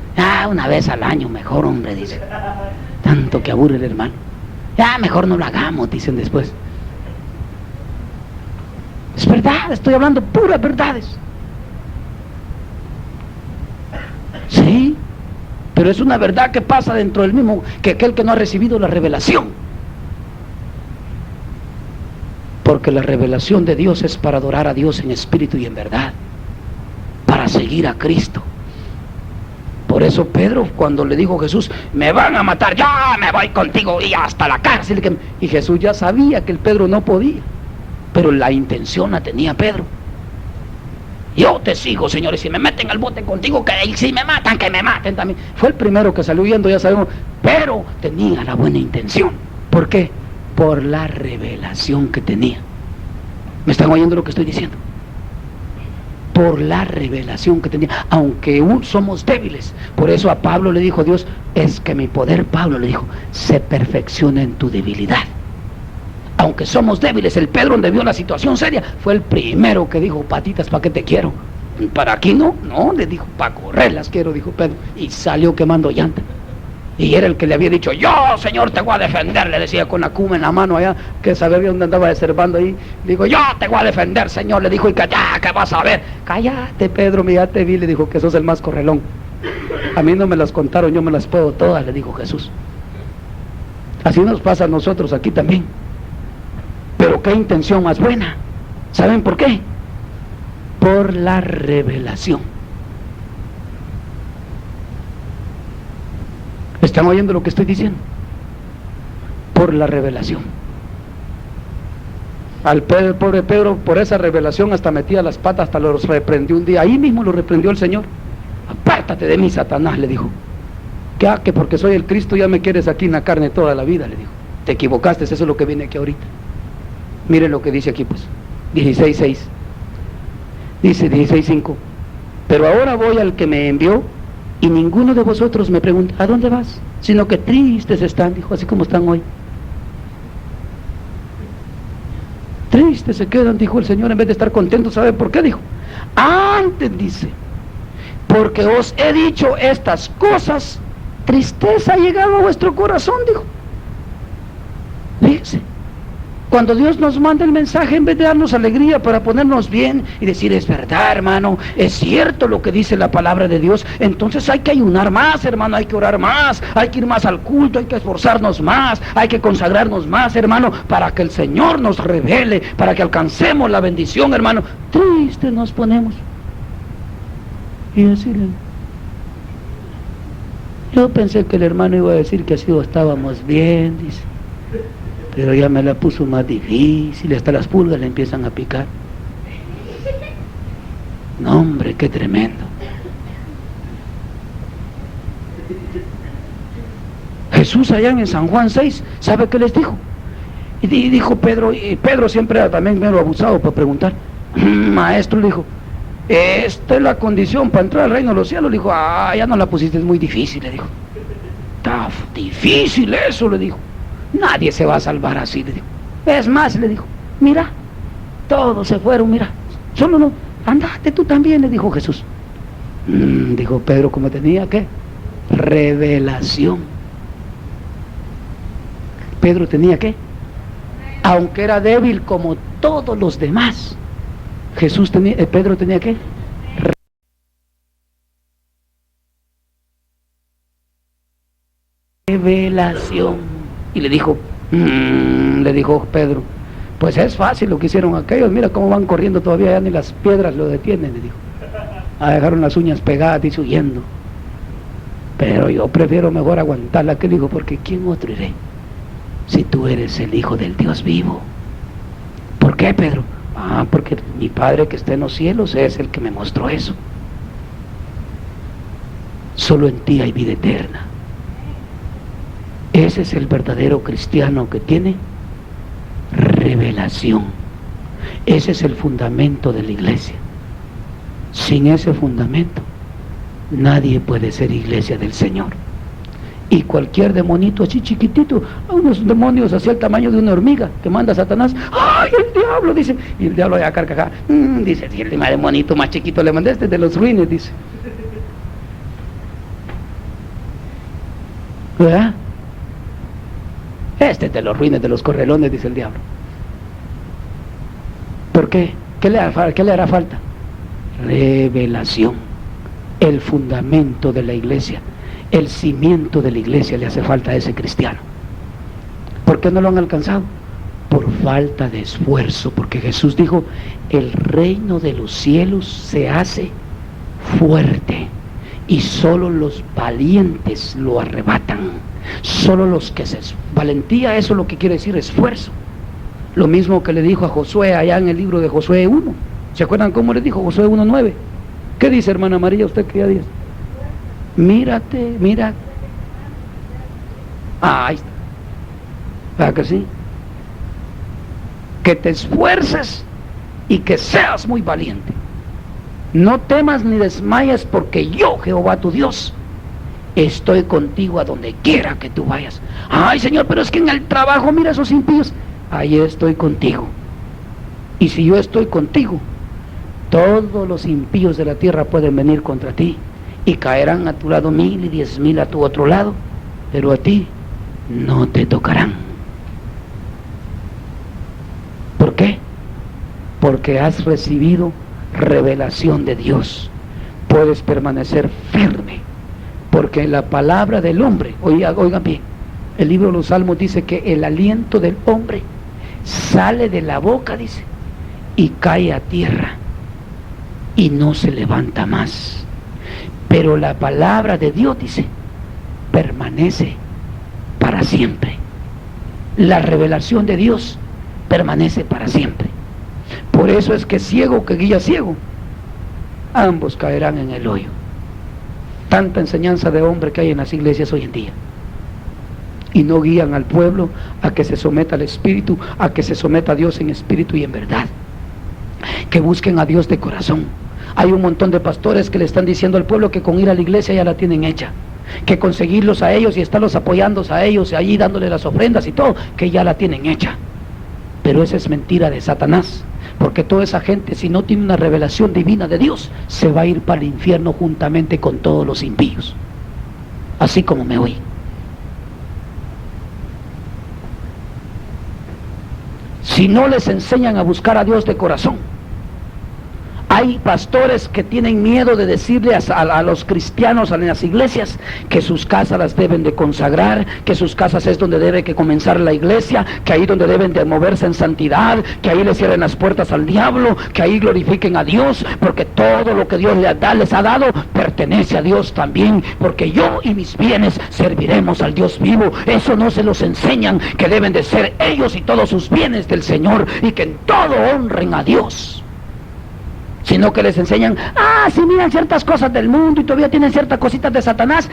una vez al año mejor, hombre, dice. Tanto que aburre el hermano. Ya mejor no lo hagamos, dicen después. Es verdad, estoy hablando puras verdades. Sí, pero es una verdad que pasa dentro del mismo, que aquel que no ha recibido la revelación. Porque la revelación de Dios es para adorar a Dios en espíritu y en verdad, para seguir a Cristo. Por eso Pedro, cuando le dijo a Jesús, me van a matar, ya me voy contigo y hasta la cárcel, y Jesús ya sabía que el Pedro no podía, pero la intención la tenía Pedro. Yo te sigo, Señor, y si me meten al bote contigo, y si me matan, que me maten también. Fue el primero que salió huyendo, ya sabemos, pero tenía la buena intención. ¿Por qué? Por la revelación que tenía. ¿Me están oyendo lo que estoy diciendo? Por la revelación que tenía, aunque somos débiles. Por eso a Pablo le dijo Dios, es que mi poder, Pablo le dijo, se perfecciona en tu debilidad. Aunque somos débiles, el Pedro, donde vio la situación seria, fue el primero que dijo, patitas, ¿para qué te quiero? ¿Para aquí no? No, le dijo, para correr las quiero, dijo Pedro, y salió quemando llanta. Y era el que le había dicho, yo, Señor, te voy a defender, le decía con la cuma en la mano allá, que sabía dónde andaba deservando ahí. Digo, yo te voy a defender, Señor, le dijo, y que ya, que vas a ver. Cállate, Pedro, ya te vi, le dijo, que sos el más correlón. A mí no me las contaron, yo me las puedo todas, le dijo Jesús. Así nos pasa a nosotros aquí también. Pero qué intención más buena. ¿Saben por qué? Por la revelación. ¿Están oyendo lo que estoy diciendo? Por la revelación. Al pobre Pedro, por esa revelación, hasta metía las patas, hasta los reprendió un día. Ahí mismo lo reprendió el Señor. Apártate de mí, Satanás, le dijo. Que porque soy el Cristo ya me quieres aquí en la carne toda la vida, le dijo. Te equivocaste, eso es lo que viene aquí ahorita. Miren lo que dice aquí, pues. 16:6. Dice 16:5. Pero ahora voy al que me envió, y ninguno de vosotros me pregunta, ¿a dónde vas? Sino que tristes están, dijo, así como están hoy. Tristes se quedan, dijo el Señor, en vez de estar contentos. ¿Sabe por qué? Dijo, antes, dice, porque os he dicho estas cosas, tristeza ha llegado a vuestro corazón, dijo. Fíjense, cuando Dios nos manda el mensaje, en vez de darnos alegría para ponernos bien y decir, es verdad, hermano, es cierto lo que dice la palabra de Dios, entonces hay que ayunar más, hermano, hay que orar más, hay que ir más al culto, hay que esforzarnos más, hay que consagrarnos más, hermano, para que el Señor nos revele, para que alcancemos la bendición, hermano. Tristes nos ponemos. Y decirle, yo pensé que el hermano iba a decir que así estábamos bien, dice. Pero ya me la puso más difícil, hasta las pulgas le empiezan a picar. No, hombre, qué tremendo. Jesús allá en San Juan 6, ¿sabe qué les dijo? Y dijo Pedro, y Pedro siempre era también medio abusado para preguntar. Maestro, le dijo, esta es la condición para entrar al reino de los cielos. Le dijo, ya no la pusiste, es muy difícil, le dijo. Está difícil eso, le dijo. Nadie se va a salvar así, le dijo. Es más, le dijo, mira, todos se fueron, mira, solo no, andate tú también, le dijo Jesús. Dijo Pedro, como tenía, ¿qué? Revelación. Pedro tenía, ¿qué? Aunque era débil como todos los demás, Pedro tenía, ¿qué? Revelación. Y le dijo Pedro, pues es fácil lo que hicieron aquellos, mira cómo van corriendo todavía, ya ni las piedras lo detienen, le dijo. Dejaron las uñas pegadas y huyendo. Pero yo prefiero mejor aguantarla, que dijo, porque ¿quién otro iré? Si tú eres el Hijo del Dios vivo. ¿Por qué, Pedro? Porque mi Padre que está en los cielos es el que me mostró eso. Solo en ti hay vida eterna. Ese es el verdadero cristiano que tiene revelación. Ese es el fundamento de la iglesia. Sin ese fundamento, nadie puede ser iglesia del Señor. Y cualquier demonito así chiquitito, unos demonios así al tamaño de una hormiga que manda Satanás, ¡ay, el diablo! Dice, y el diablo ya carcajá, dice, si el demonito más chiquito le mandé, este de los ruines, dice. ¿Verdad? Este es de los ruines, de los correlones, dice el diablo. ¿Por qué? ¿Qué le hará falta? Revelación. El fundamento de la iglesia, el cimiento de la iglesia le hace falta a ese cristiano. ¿Por qué no lo han alcanzado? Por falta de esfuerzo, porque Jesús dijo, el reino de los cielos se hace fuerte y solo los valientes lo arrebatan. Solo los que valentía, eso es lo que quiere decir esfuerzo. Lo mismo que le dijo a Josué allá en el libro de Josué 1. ¿Se acuerdan cómo le dijo Josué 1:9? ¿Qué dice, hermana María, usted que ya dice? Mírate, mira. Ahí está. ¿Verdad que sí? Que te esfuerces y que seas muy valiente. No temas ni desmayes, porque yo, Jehová tu Dios, estoy contigo a donde quiera que tú vayas. Ay, Señor, pero es que en el trabajo, mira esos impíos. Ahí estoy contigo. Y si yo estoy contigo, todos los impíos de la tierra pueden venir contra ti y caerán a tu lado 1000 y 10,000 a tu otro lado, pero a ti no te tocarán. ¿Por qué? Porque has recibido revelación de Dios. Puedes permanecer firme, porque la palabra del hombre, oigan bien, el libro de los Salmos dice que el aliento del hombre sale de la boca, dice, y cae a tierra y no se levanta más. Pero la palabra de Dios, dice, permanece para siempre. La revelación de Dios permanece para siempre. Por eso es que ciego que guía ciego, ambos caerán en el hoyo. Tanta enseñanza de hombre que hay en las iglesias hoy en día, y no guían al pueblo a que se someta al Espíritu, a que se someta a Dios en espíritu y en verdad, que busquen a Dios de corazón. Hay un montón de pastores que le están diciendo al pueblo que con ir a la iglesia ya la tienen hecha, que conseguirlos a ellos y estarlos apoyando a ellos y allí dándole las ofrendas y todo, que ya la tienen hecha. Pero esa es mentira de Satanás, porque toda esa gente, si no tiene una revelación divina de Dios, se va a ir para el infierno juntamente con todos los impíos, así como me oí. Si no les enseñan a buscar a Dios de corazón, hay pastores que tienen miedo de decirle a los cristianos en las iglesias que sus casas las deben de consagrar, que sus casas es donde debe que comenzar la iglesia, que ahí donde deben de moverse en santidad, que ahí les cierren las puertas al diablo, que ahí glorifiquen a Dios, porque todo lo que Dios les ha dado pertenece a Dios también, porque yo y mis bienes serviremos al Dios vivo. Eso no se los enseñan, que deben de ser ellos y todos sus bienes del Señor, y que en todo honren a Dios. sino que les enseñan, si miran ciertas cosas del mundo y todavía tienen ciertas cositas de Satanás,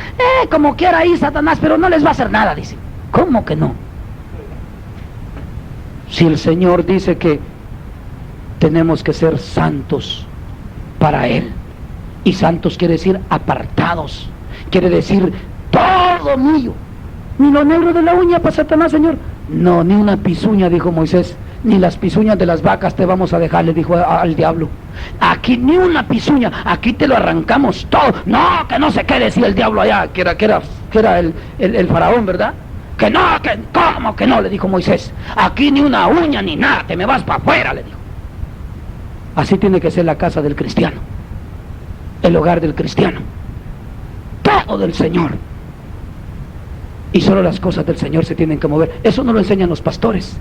como quiera ir Satanás, pero no les va a hacer nada, dice. ¿Cómo que no? Si el Señor dice que tenemos que ser santos para Él, y santos quiere decir apartados, quiere decir todo mío, ni lo negro de la uña para Satanás, Señor. No, ni una pisuña, dijo Moisés, ni las pisuñas de las vacas te vamos a dejar, le dijo al diablo. Aquí ni una pisuña, aquí te lo arrancamos todo. No, que no sé qué decía el diablo allá, que era el faraón, ¿verdad? Que no, ¿cómo que no? Le dijo Moisés. Aquí ni una uña ni nada, te me vas para afuera, le dijo. Así tiene que ser la casa del cristiano, el hogar del cristiano, todo del Señor. Y solo las cosas del Señor se tienen que mover. Eso no lo enseñan los pastores.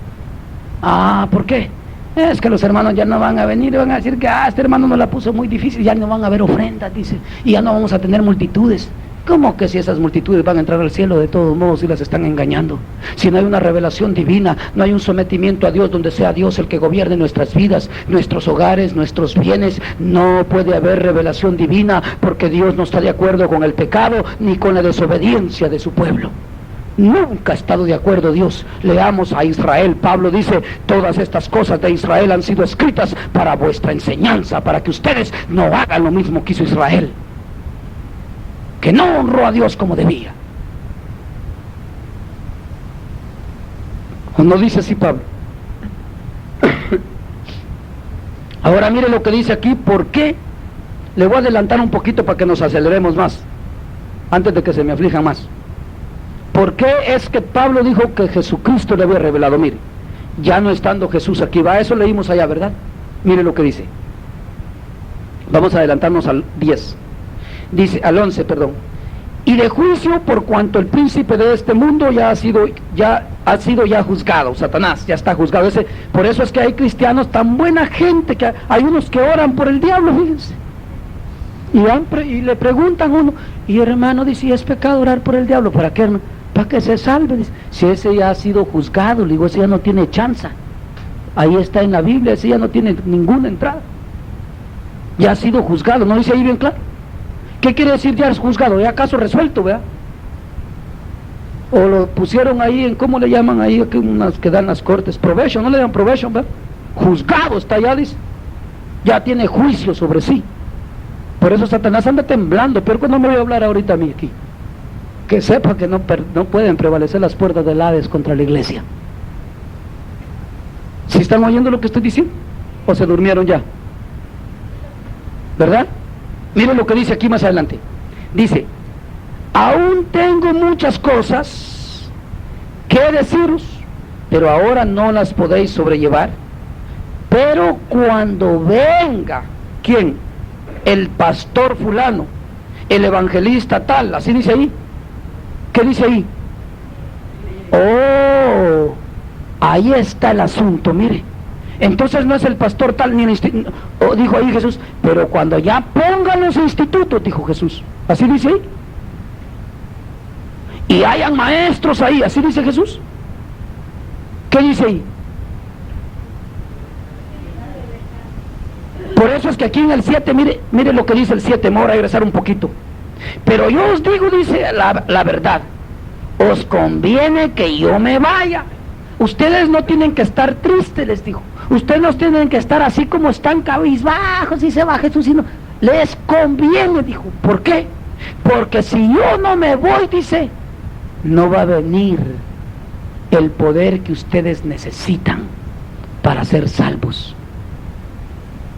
¿Por qué? Es que los hermanos ya no van a venir y van a decir que este hermano nos la puso muy difícil, ya no van a haber ofrendas, dice, y ya no vamos a tener multitudes. ¿Cómo que si esas multitudes van a entrar al cielo de todos modos y las están engañando? Si no hay una revelación divina, no hay un sometimiento a Dios donde sea Dios el que gobierne nuestras vidas, nuestros hogares, nuestros bienes, no puede haber revelación divina, porque Dios no está de acuerdo con el pecado ni con la desobediencia de su pueblo. Nunca ha estado de acuerdo Dios. Leamos a Israel. Pablo dice, todas estas cosas de Israel han sido escritas para vuestra enseñanza, para que ustedes no hagan lo mismo que hizo Israel, que no honró a Dios como debía. ¿O no dice así Pablo? Ahora mire lo que dice aquí. ¿Por qué? Le voy a adelantar un poquito para que nos aceleremos más, antes de que se me aflijan más. ¿Por qué es que Pablo dijo que Jesucristo le había revelado? Mire, ya no estando Jesús aquí, eso leímos allá, ¿verdad? Mire lo que dice. Vamos a adelantarnos al 10. Dice, al 11, perdón. Y de juicio, por cuanto el príncipe de este mundo ya ha sido juzgado. Satanás ya está juzgado. Por eso es que hay cristianos tan buena gente, que hay unos que oran por el diablo, fíjense. Y le preguntan a uno, y hermano, dice, ¿y es pecado orar por el diablo? ¿Para qué, hermano? Para que se salve. Dice, si ese ya ha sido juzgado, le digo, ese ya no tiene chance. Ahí está en la Biblia, ese ya no tiene ninguna entrada. Ya ha sido juzgado, ¿no dice ahí bien claro? ¿Qué quiere decir ya es juzgado? ¿Ya acaso resuelto, verdad? O lo pusieron ahí en, ¿cómo le llaman ahí? Unas que dan las cortes, probation, no le dan probation, ¿verdad? Juzgado está ya, dice. Ya tiene juicio sobre sí. Por eso Satanás anda temblando, pero no me voy a hablar ahorita a mí aquí. Que sepa que no pueden prevalecer las puertas del Hades contra la iglesia. ¿Sí están oyendo lo que estoy diciendo? ¿O se durmieron ya? ¿Verdad? Miren lo que dice aquí más adelante. Dice, aún tengo muchas cosas que deciros, pero ahora no las podéis sobrellevar. Pero cuando venga, ¿quién? El pastor fulano, el evangelista tal, así dice ahí. ¿Qué dice ahí? Oh, ahí está el asunto, mire. Entonces no es el pastor tal ni el instituto, dijo ahí Jesús, pero cuando ya pongan los institutos, dijo Jesús, así dice ahí. Y hayan maestros ahí, así dice Jesús. ¿Qué dice ahí? Por eso es que aquí en el 7, mire lo que dice el 7, me voy a regresar un poquito. Pero yo os digo, dice la verdad, os conviene que yo me vaya. Ustedes no tienen que estar tristes, les dijo. Ustedes no tienen que estar así como están cabizbajos y se va Jesús, sino les conviene, dijo. ¿Por qué? Porque si yo no me voy, dice, no va a venir el poder que ustedes necesitan para ser salvos.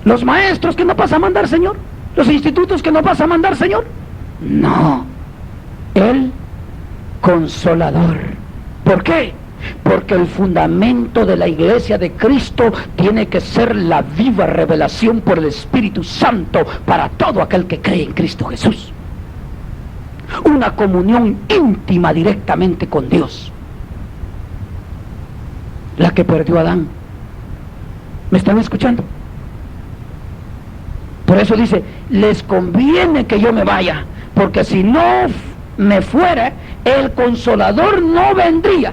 Los maestros que no vas a mandar, Señor, los institutos que no vas a mandar, Señor. No, el Consolador. ¿Por qué? Porque el fundamento de la iglesia de Cristo tiene que ser la viva revelación por el Espíritu Santo para todo aquel que cree en Cristo Jesús. Una comunión íntima directamente con Dios, la que perdió Adán. ¿Me están escuchando? Por eso dice, les conviene que yo me vaya, porque si no me fuera, el Consolador no vendría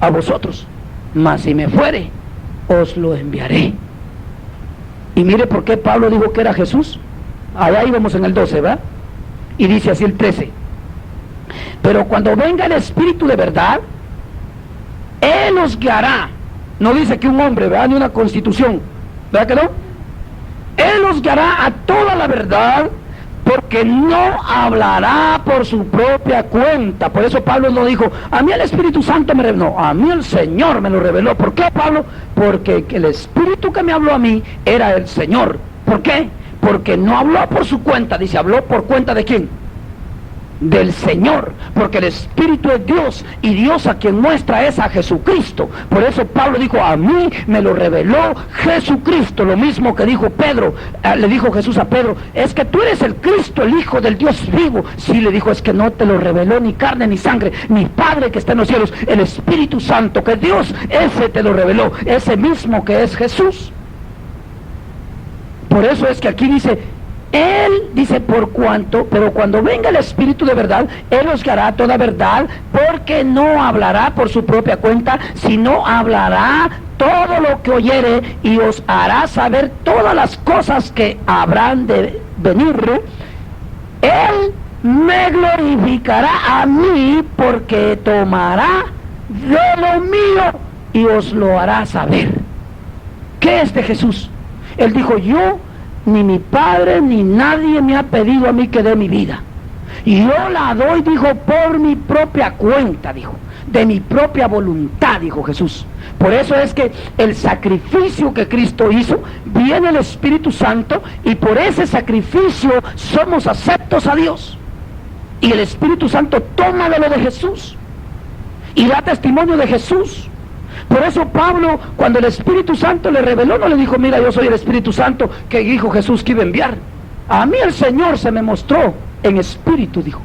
a vosotros, mas si me fuere, os lo enviaré. Y mire por qué Pablo dijo que era Jesús. Allá íbamos en el 12, ¿verdad? Y dice así el 13. Pero cuando venga el Espíritu de verdad, Él os guiará. No dice que un hombre, ¿verdad? Ni una constitución, ¿verdad que no? Él os guiará a toda la verdad, porque no hablará por su propia cuenta. Por eso Pablo no dijo, a mí el Espíritu Santo me reveló, no, a mí el Señor me lo reveló. ¿Por qué, Pablo? Porque el Espíritu que me habló a mí era el Señor. ¿Por qué? Porque no habló por su cuenta, dice, habló por cuenta ¿de quién? Del Señor, porque el Espíritu es Dios, y Dios a quien muestra es a Jesucristo. Por eso Pablo dijo, a mí me lo reveló Jesucristo. Lo mismo que dijo Pedro, le dijo Jesús a Pedro, es que tú eres el Cristo, el Hijo del Dios vivo. Sí, le dijo, es que no te lo reveló ni carne ni sangre, mi Padre que está en los cielos, el Espíritu Santo, que Dios, ese te lo reveló, ese mismo que es Jesús. Por eso es que aquí dice, Él dice, por cuanto, pero cuando venga el Espíritu de verdad, Él os guiará toda verdad, porque no hablará por su propia cuenta, sino hablará todo lo que oyere, y os hará saber todas las cosas que habrán de venir. Él me glorificará a mí, porque tomará de lo mío y os lo hará saber. ¿Qué es de Jesús? Él dijo, yo, ni mi Padre, ni nadie me ha pedido a mí que dé mi vida. Y yo la doy, dijo, por mi propia cuenta, dijo, de mi propia voluntad, dijo Jesús. Por eso es que el sacrificio que Cristo hizo, viene el Espíritu Santo, y por ese sacrificio somos aceptos a Dios. Y el Espíritu Santo toma de lo de Jesús y da testimonio de Jesús. Por eso Pablo, cuando el Espíritu Santo le reveló, no le dijo, mira, yo soy el Espíritu Santo que dijo Jesús que iba a enviar. A mí el Señor se me mostró en espíritu, dijo.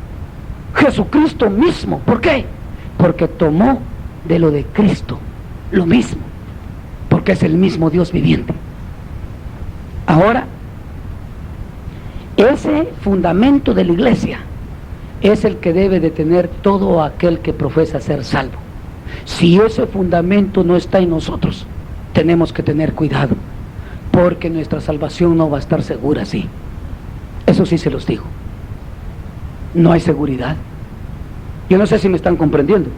Jesucristo mismo. ¿Por qué? Porque tomó de lo de Cristo lo mismo. Porque es el mismo Dios viviente. Ahora, ese fundamento de la iglesia es el que debe de tener todo aquel que profesa ser salvo. Si ese fundamento no está en nosotros, tenemos que tener cuidado, porque nuestra salvación no va a estar segura así. Eso sí se los digo. No hay seguridad. Yo no sé si me están comprendiendo.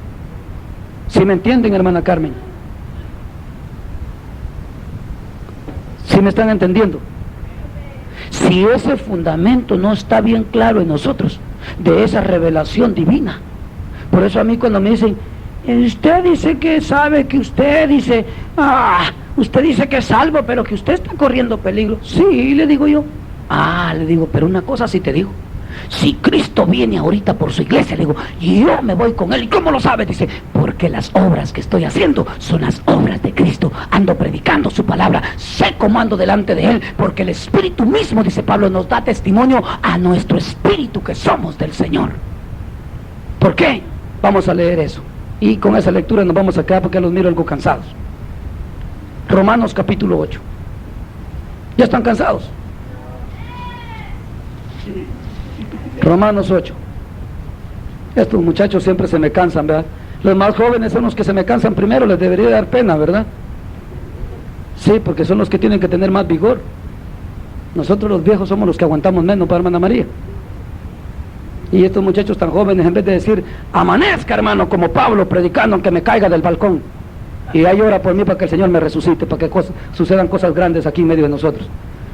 ¿Sí me entienden, hermana Carmen? ¿Sí me están entendiendo? Si ese fundamento no está bien claro en nosotros, de esa revelación divina. Por eso a mí cuando me dicen, usted dice que sabe, que usted dice, usted dice que es salvo, pero que usted está corriendo peligro. Sí, le digo yo. Le digo, pero una cosa sí te digo. Si Cristo viene ahorita por su iglesia, le digo, yo me voy con Él. ¿Y cómo lo sabe? Dice, porque las obras que estoy haciendo son las obras de Cristo. Ando predicando su palabra, sé cómo ando delante de Él, porque el Espíritu mismo, dice Pablo, nos da testimonio a nuestro espíritu que somos del Señor. ¿Por qué? Vamos a leer eso. Y con esa lectura nos vamos a quedar porque los miro algo cansados. Romanos capítulo 8. ¿Ya están cansados? Romanos 8. Estos muchachos siempre se me cansan, ¿verdad? Los más jóvenes son los que se me cansan primero, les debería dar pena, ¿verdad? Sí, porque son los que tienen que tener más vigor. Nosotros los viejos somos los que aguantamos menos, para hermana María. Y estos muchachos tan jóvenes, en vez de decir, amanezca, hermano, como Pablo predicando, aunque me caiga del balcón, y ahí ora por mí para que el Señor me resucite, para que sucedan cosas grandes aquí en medio de nosotros.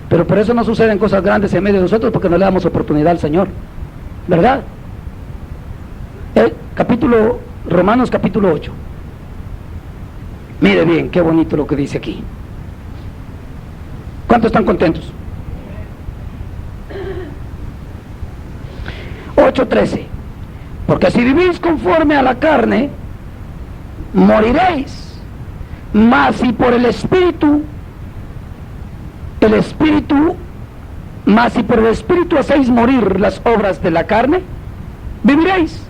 Pero por eso no suceden cosas grandes en medio de nosotros, porque no le damos oportunidad al Señor, ¿verdad? Romanos capítulo 8. Mire bien, qué bonito lo que dice aquí. ¿Cuántos están contentos? 8:13. Porque si vivís conforme a la carne, moriréis. Mas si por el Espíritu, mas si por el Espíritu hacéis morir las obras de la carne, viviréis.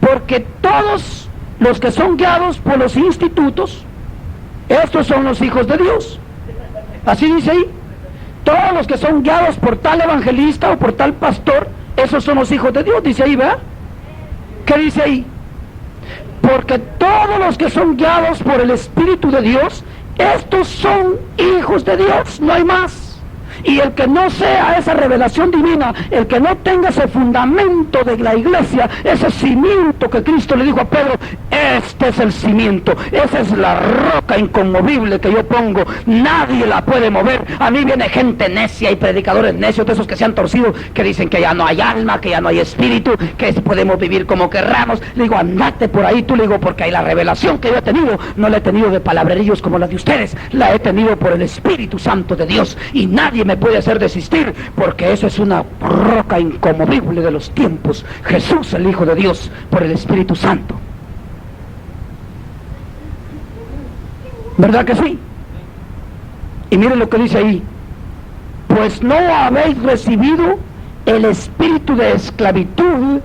Porque todos los que son guiados por los institutos, estos son los hijos de Dios. Así dice ahí. Todos los que son guiados por tal evangelista o por tal pastor, esos son los hijos de Dios, dice ahí, ¿verdad? ¿Qué dice ahí? Porque todos los que son guiados por el Espíritu de Dios, Estos son hijos de Dios, no hay más. Y el que no sea esa revelación divina, el que no tenga ese fundamento de la iglesia, ese cimiento que Cristo le dijo a Pedro, este es el cimiento, esa es la roca inconmovible que yo pongo, nadie la puede mover. A mí viene gente necia y predicadores necios, de esos que se han torcido, que dicen que ya no hay alma, que ya no hay espíritu, que podemos vivir como querramos. Le digo, andate por ahí, tú, le digo, porque hay la revelación que yo he tenido, no la he tenido de palabrerillos como la de ustedes, la he tenido por el Espíritu Santo de Dios, y nadie me puede hacer desistir, porque eso es una roca inconmovible de los tiempos, Jesús el Hijo de Dios, por el Espíritu Santo. ¿Verdad que sí? Y miren lo que dice ahí, pues no habéis recibido el espíritu de esclavitud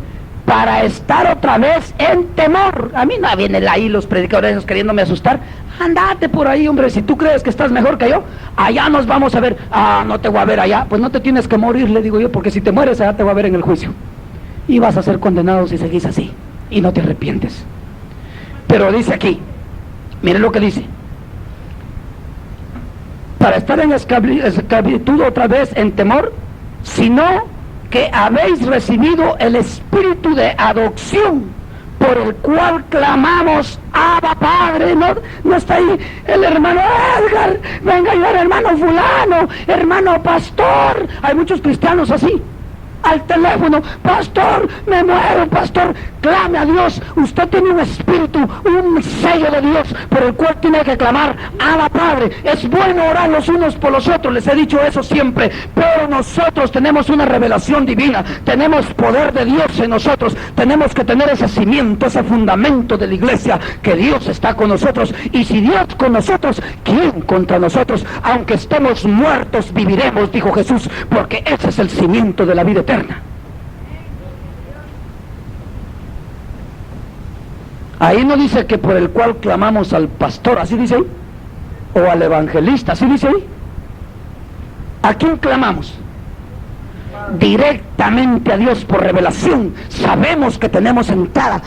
para estar otra vez en temor. A mí no vienen ahí los predicadores queriéndome asustar. Andate por ahí, hombre, si tú crees que estás mejor que yo, allá nos vamos a ver. Ah, no te voy a ver allá. Pues no te tienes que morir, le digo yo, porque si te mueres allá te voy a ver en el juicio. Y vas a ser condenado si seguís así, y no te arrepientes. Pero dice aquí, miren lo que dice, para estar en esclavitud otra vez en temor, sino que habéis recibido el espíritu de adopción, por el cual clamamos, Abba Padre. No está ahí el hermano Edgar, venga a ayudar, hermano fulano, hermano pastor. Hay muchos cristianos así, al teléfono, pastor, me muero, pastor. Clame a Dios, usted tiene un espíritu, un sello de Dios, por el cual tiene que clamar, Abba Padre. Es bueno orar los unos por los otros, les he dicho eso siempre, pero nosotros tenemos una revelación divina, tenemos poder de Dios en nosotros, tenemos que tener ese cimiento, ese fundamento de la iglesia, que Dios está con nosotros, y si Dios con nosotros, ¿quién contra nosotros? Aunque estemos muertos, viviremos, dijo Jesús, porque ese es el cimiento de la vida eterna. Ahí no dice que por el cual clamamos al pastor, así dice ahí, o al evangelista, así dice ahí. ¿A quién clamamos? Directamente a Dios por revelación. Sabemos que tenemos entrada,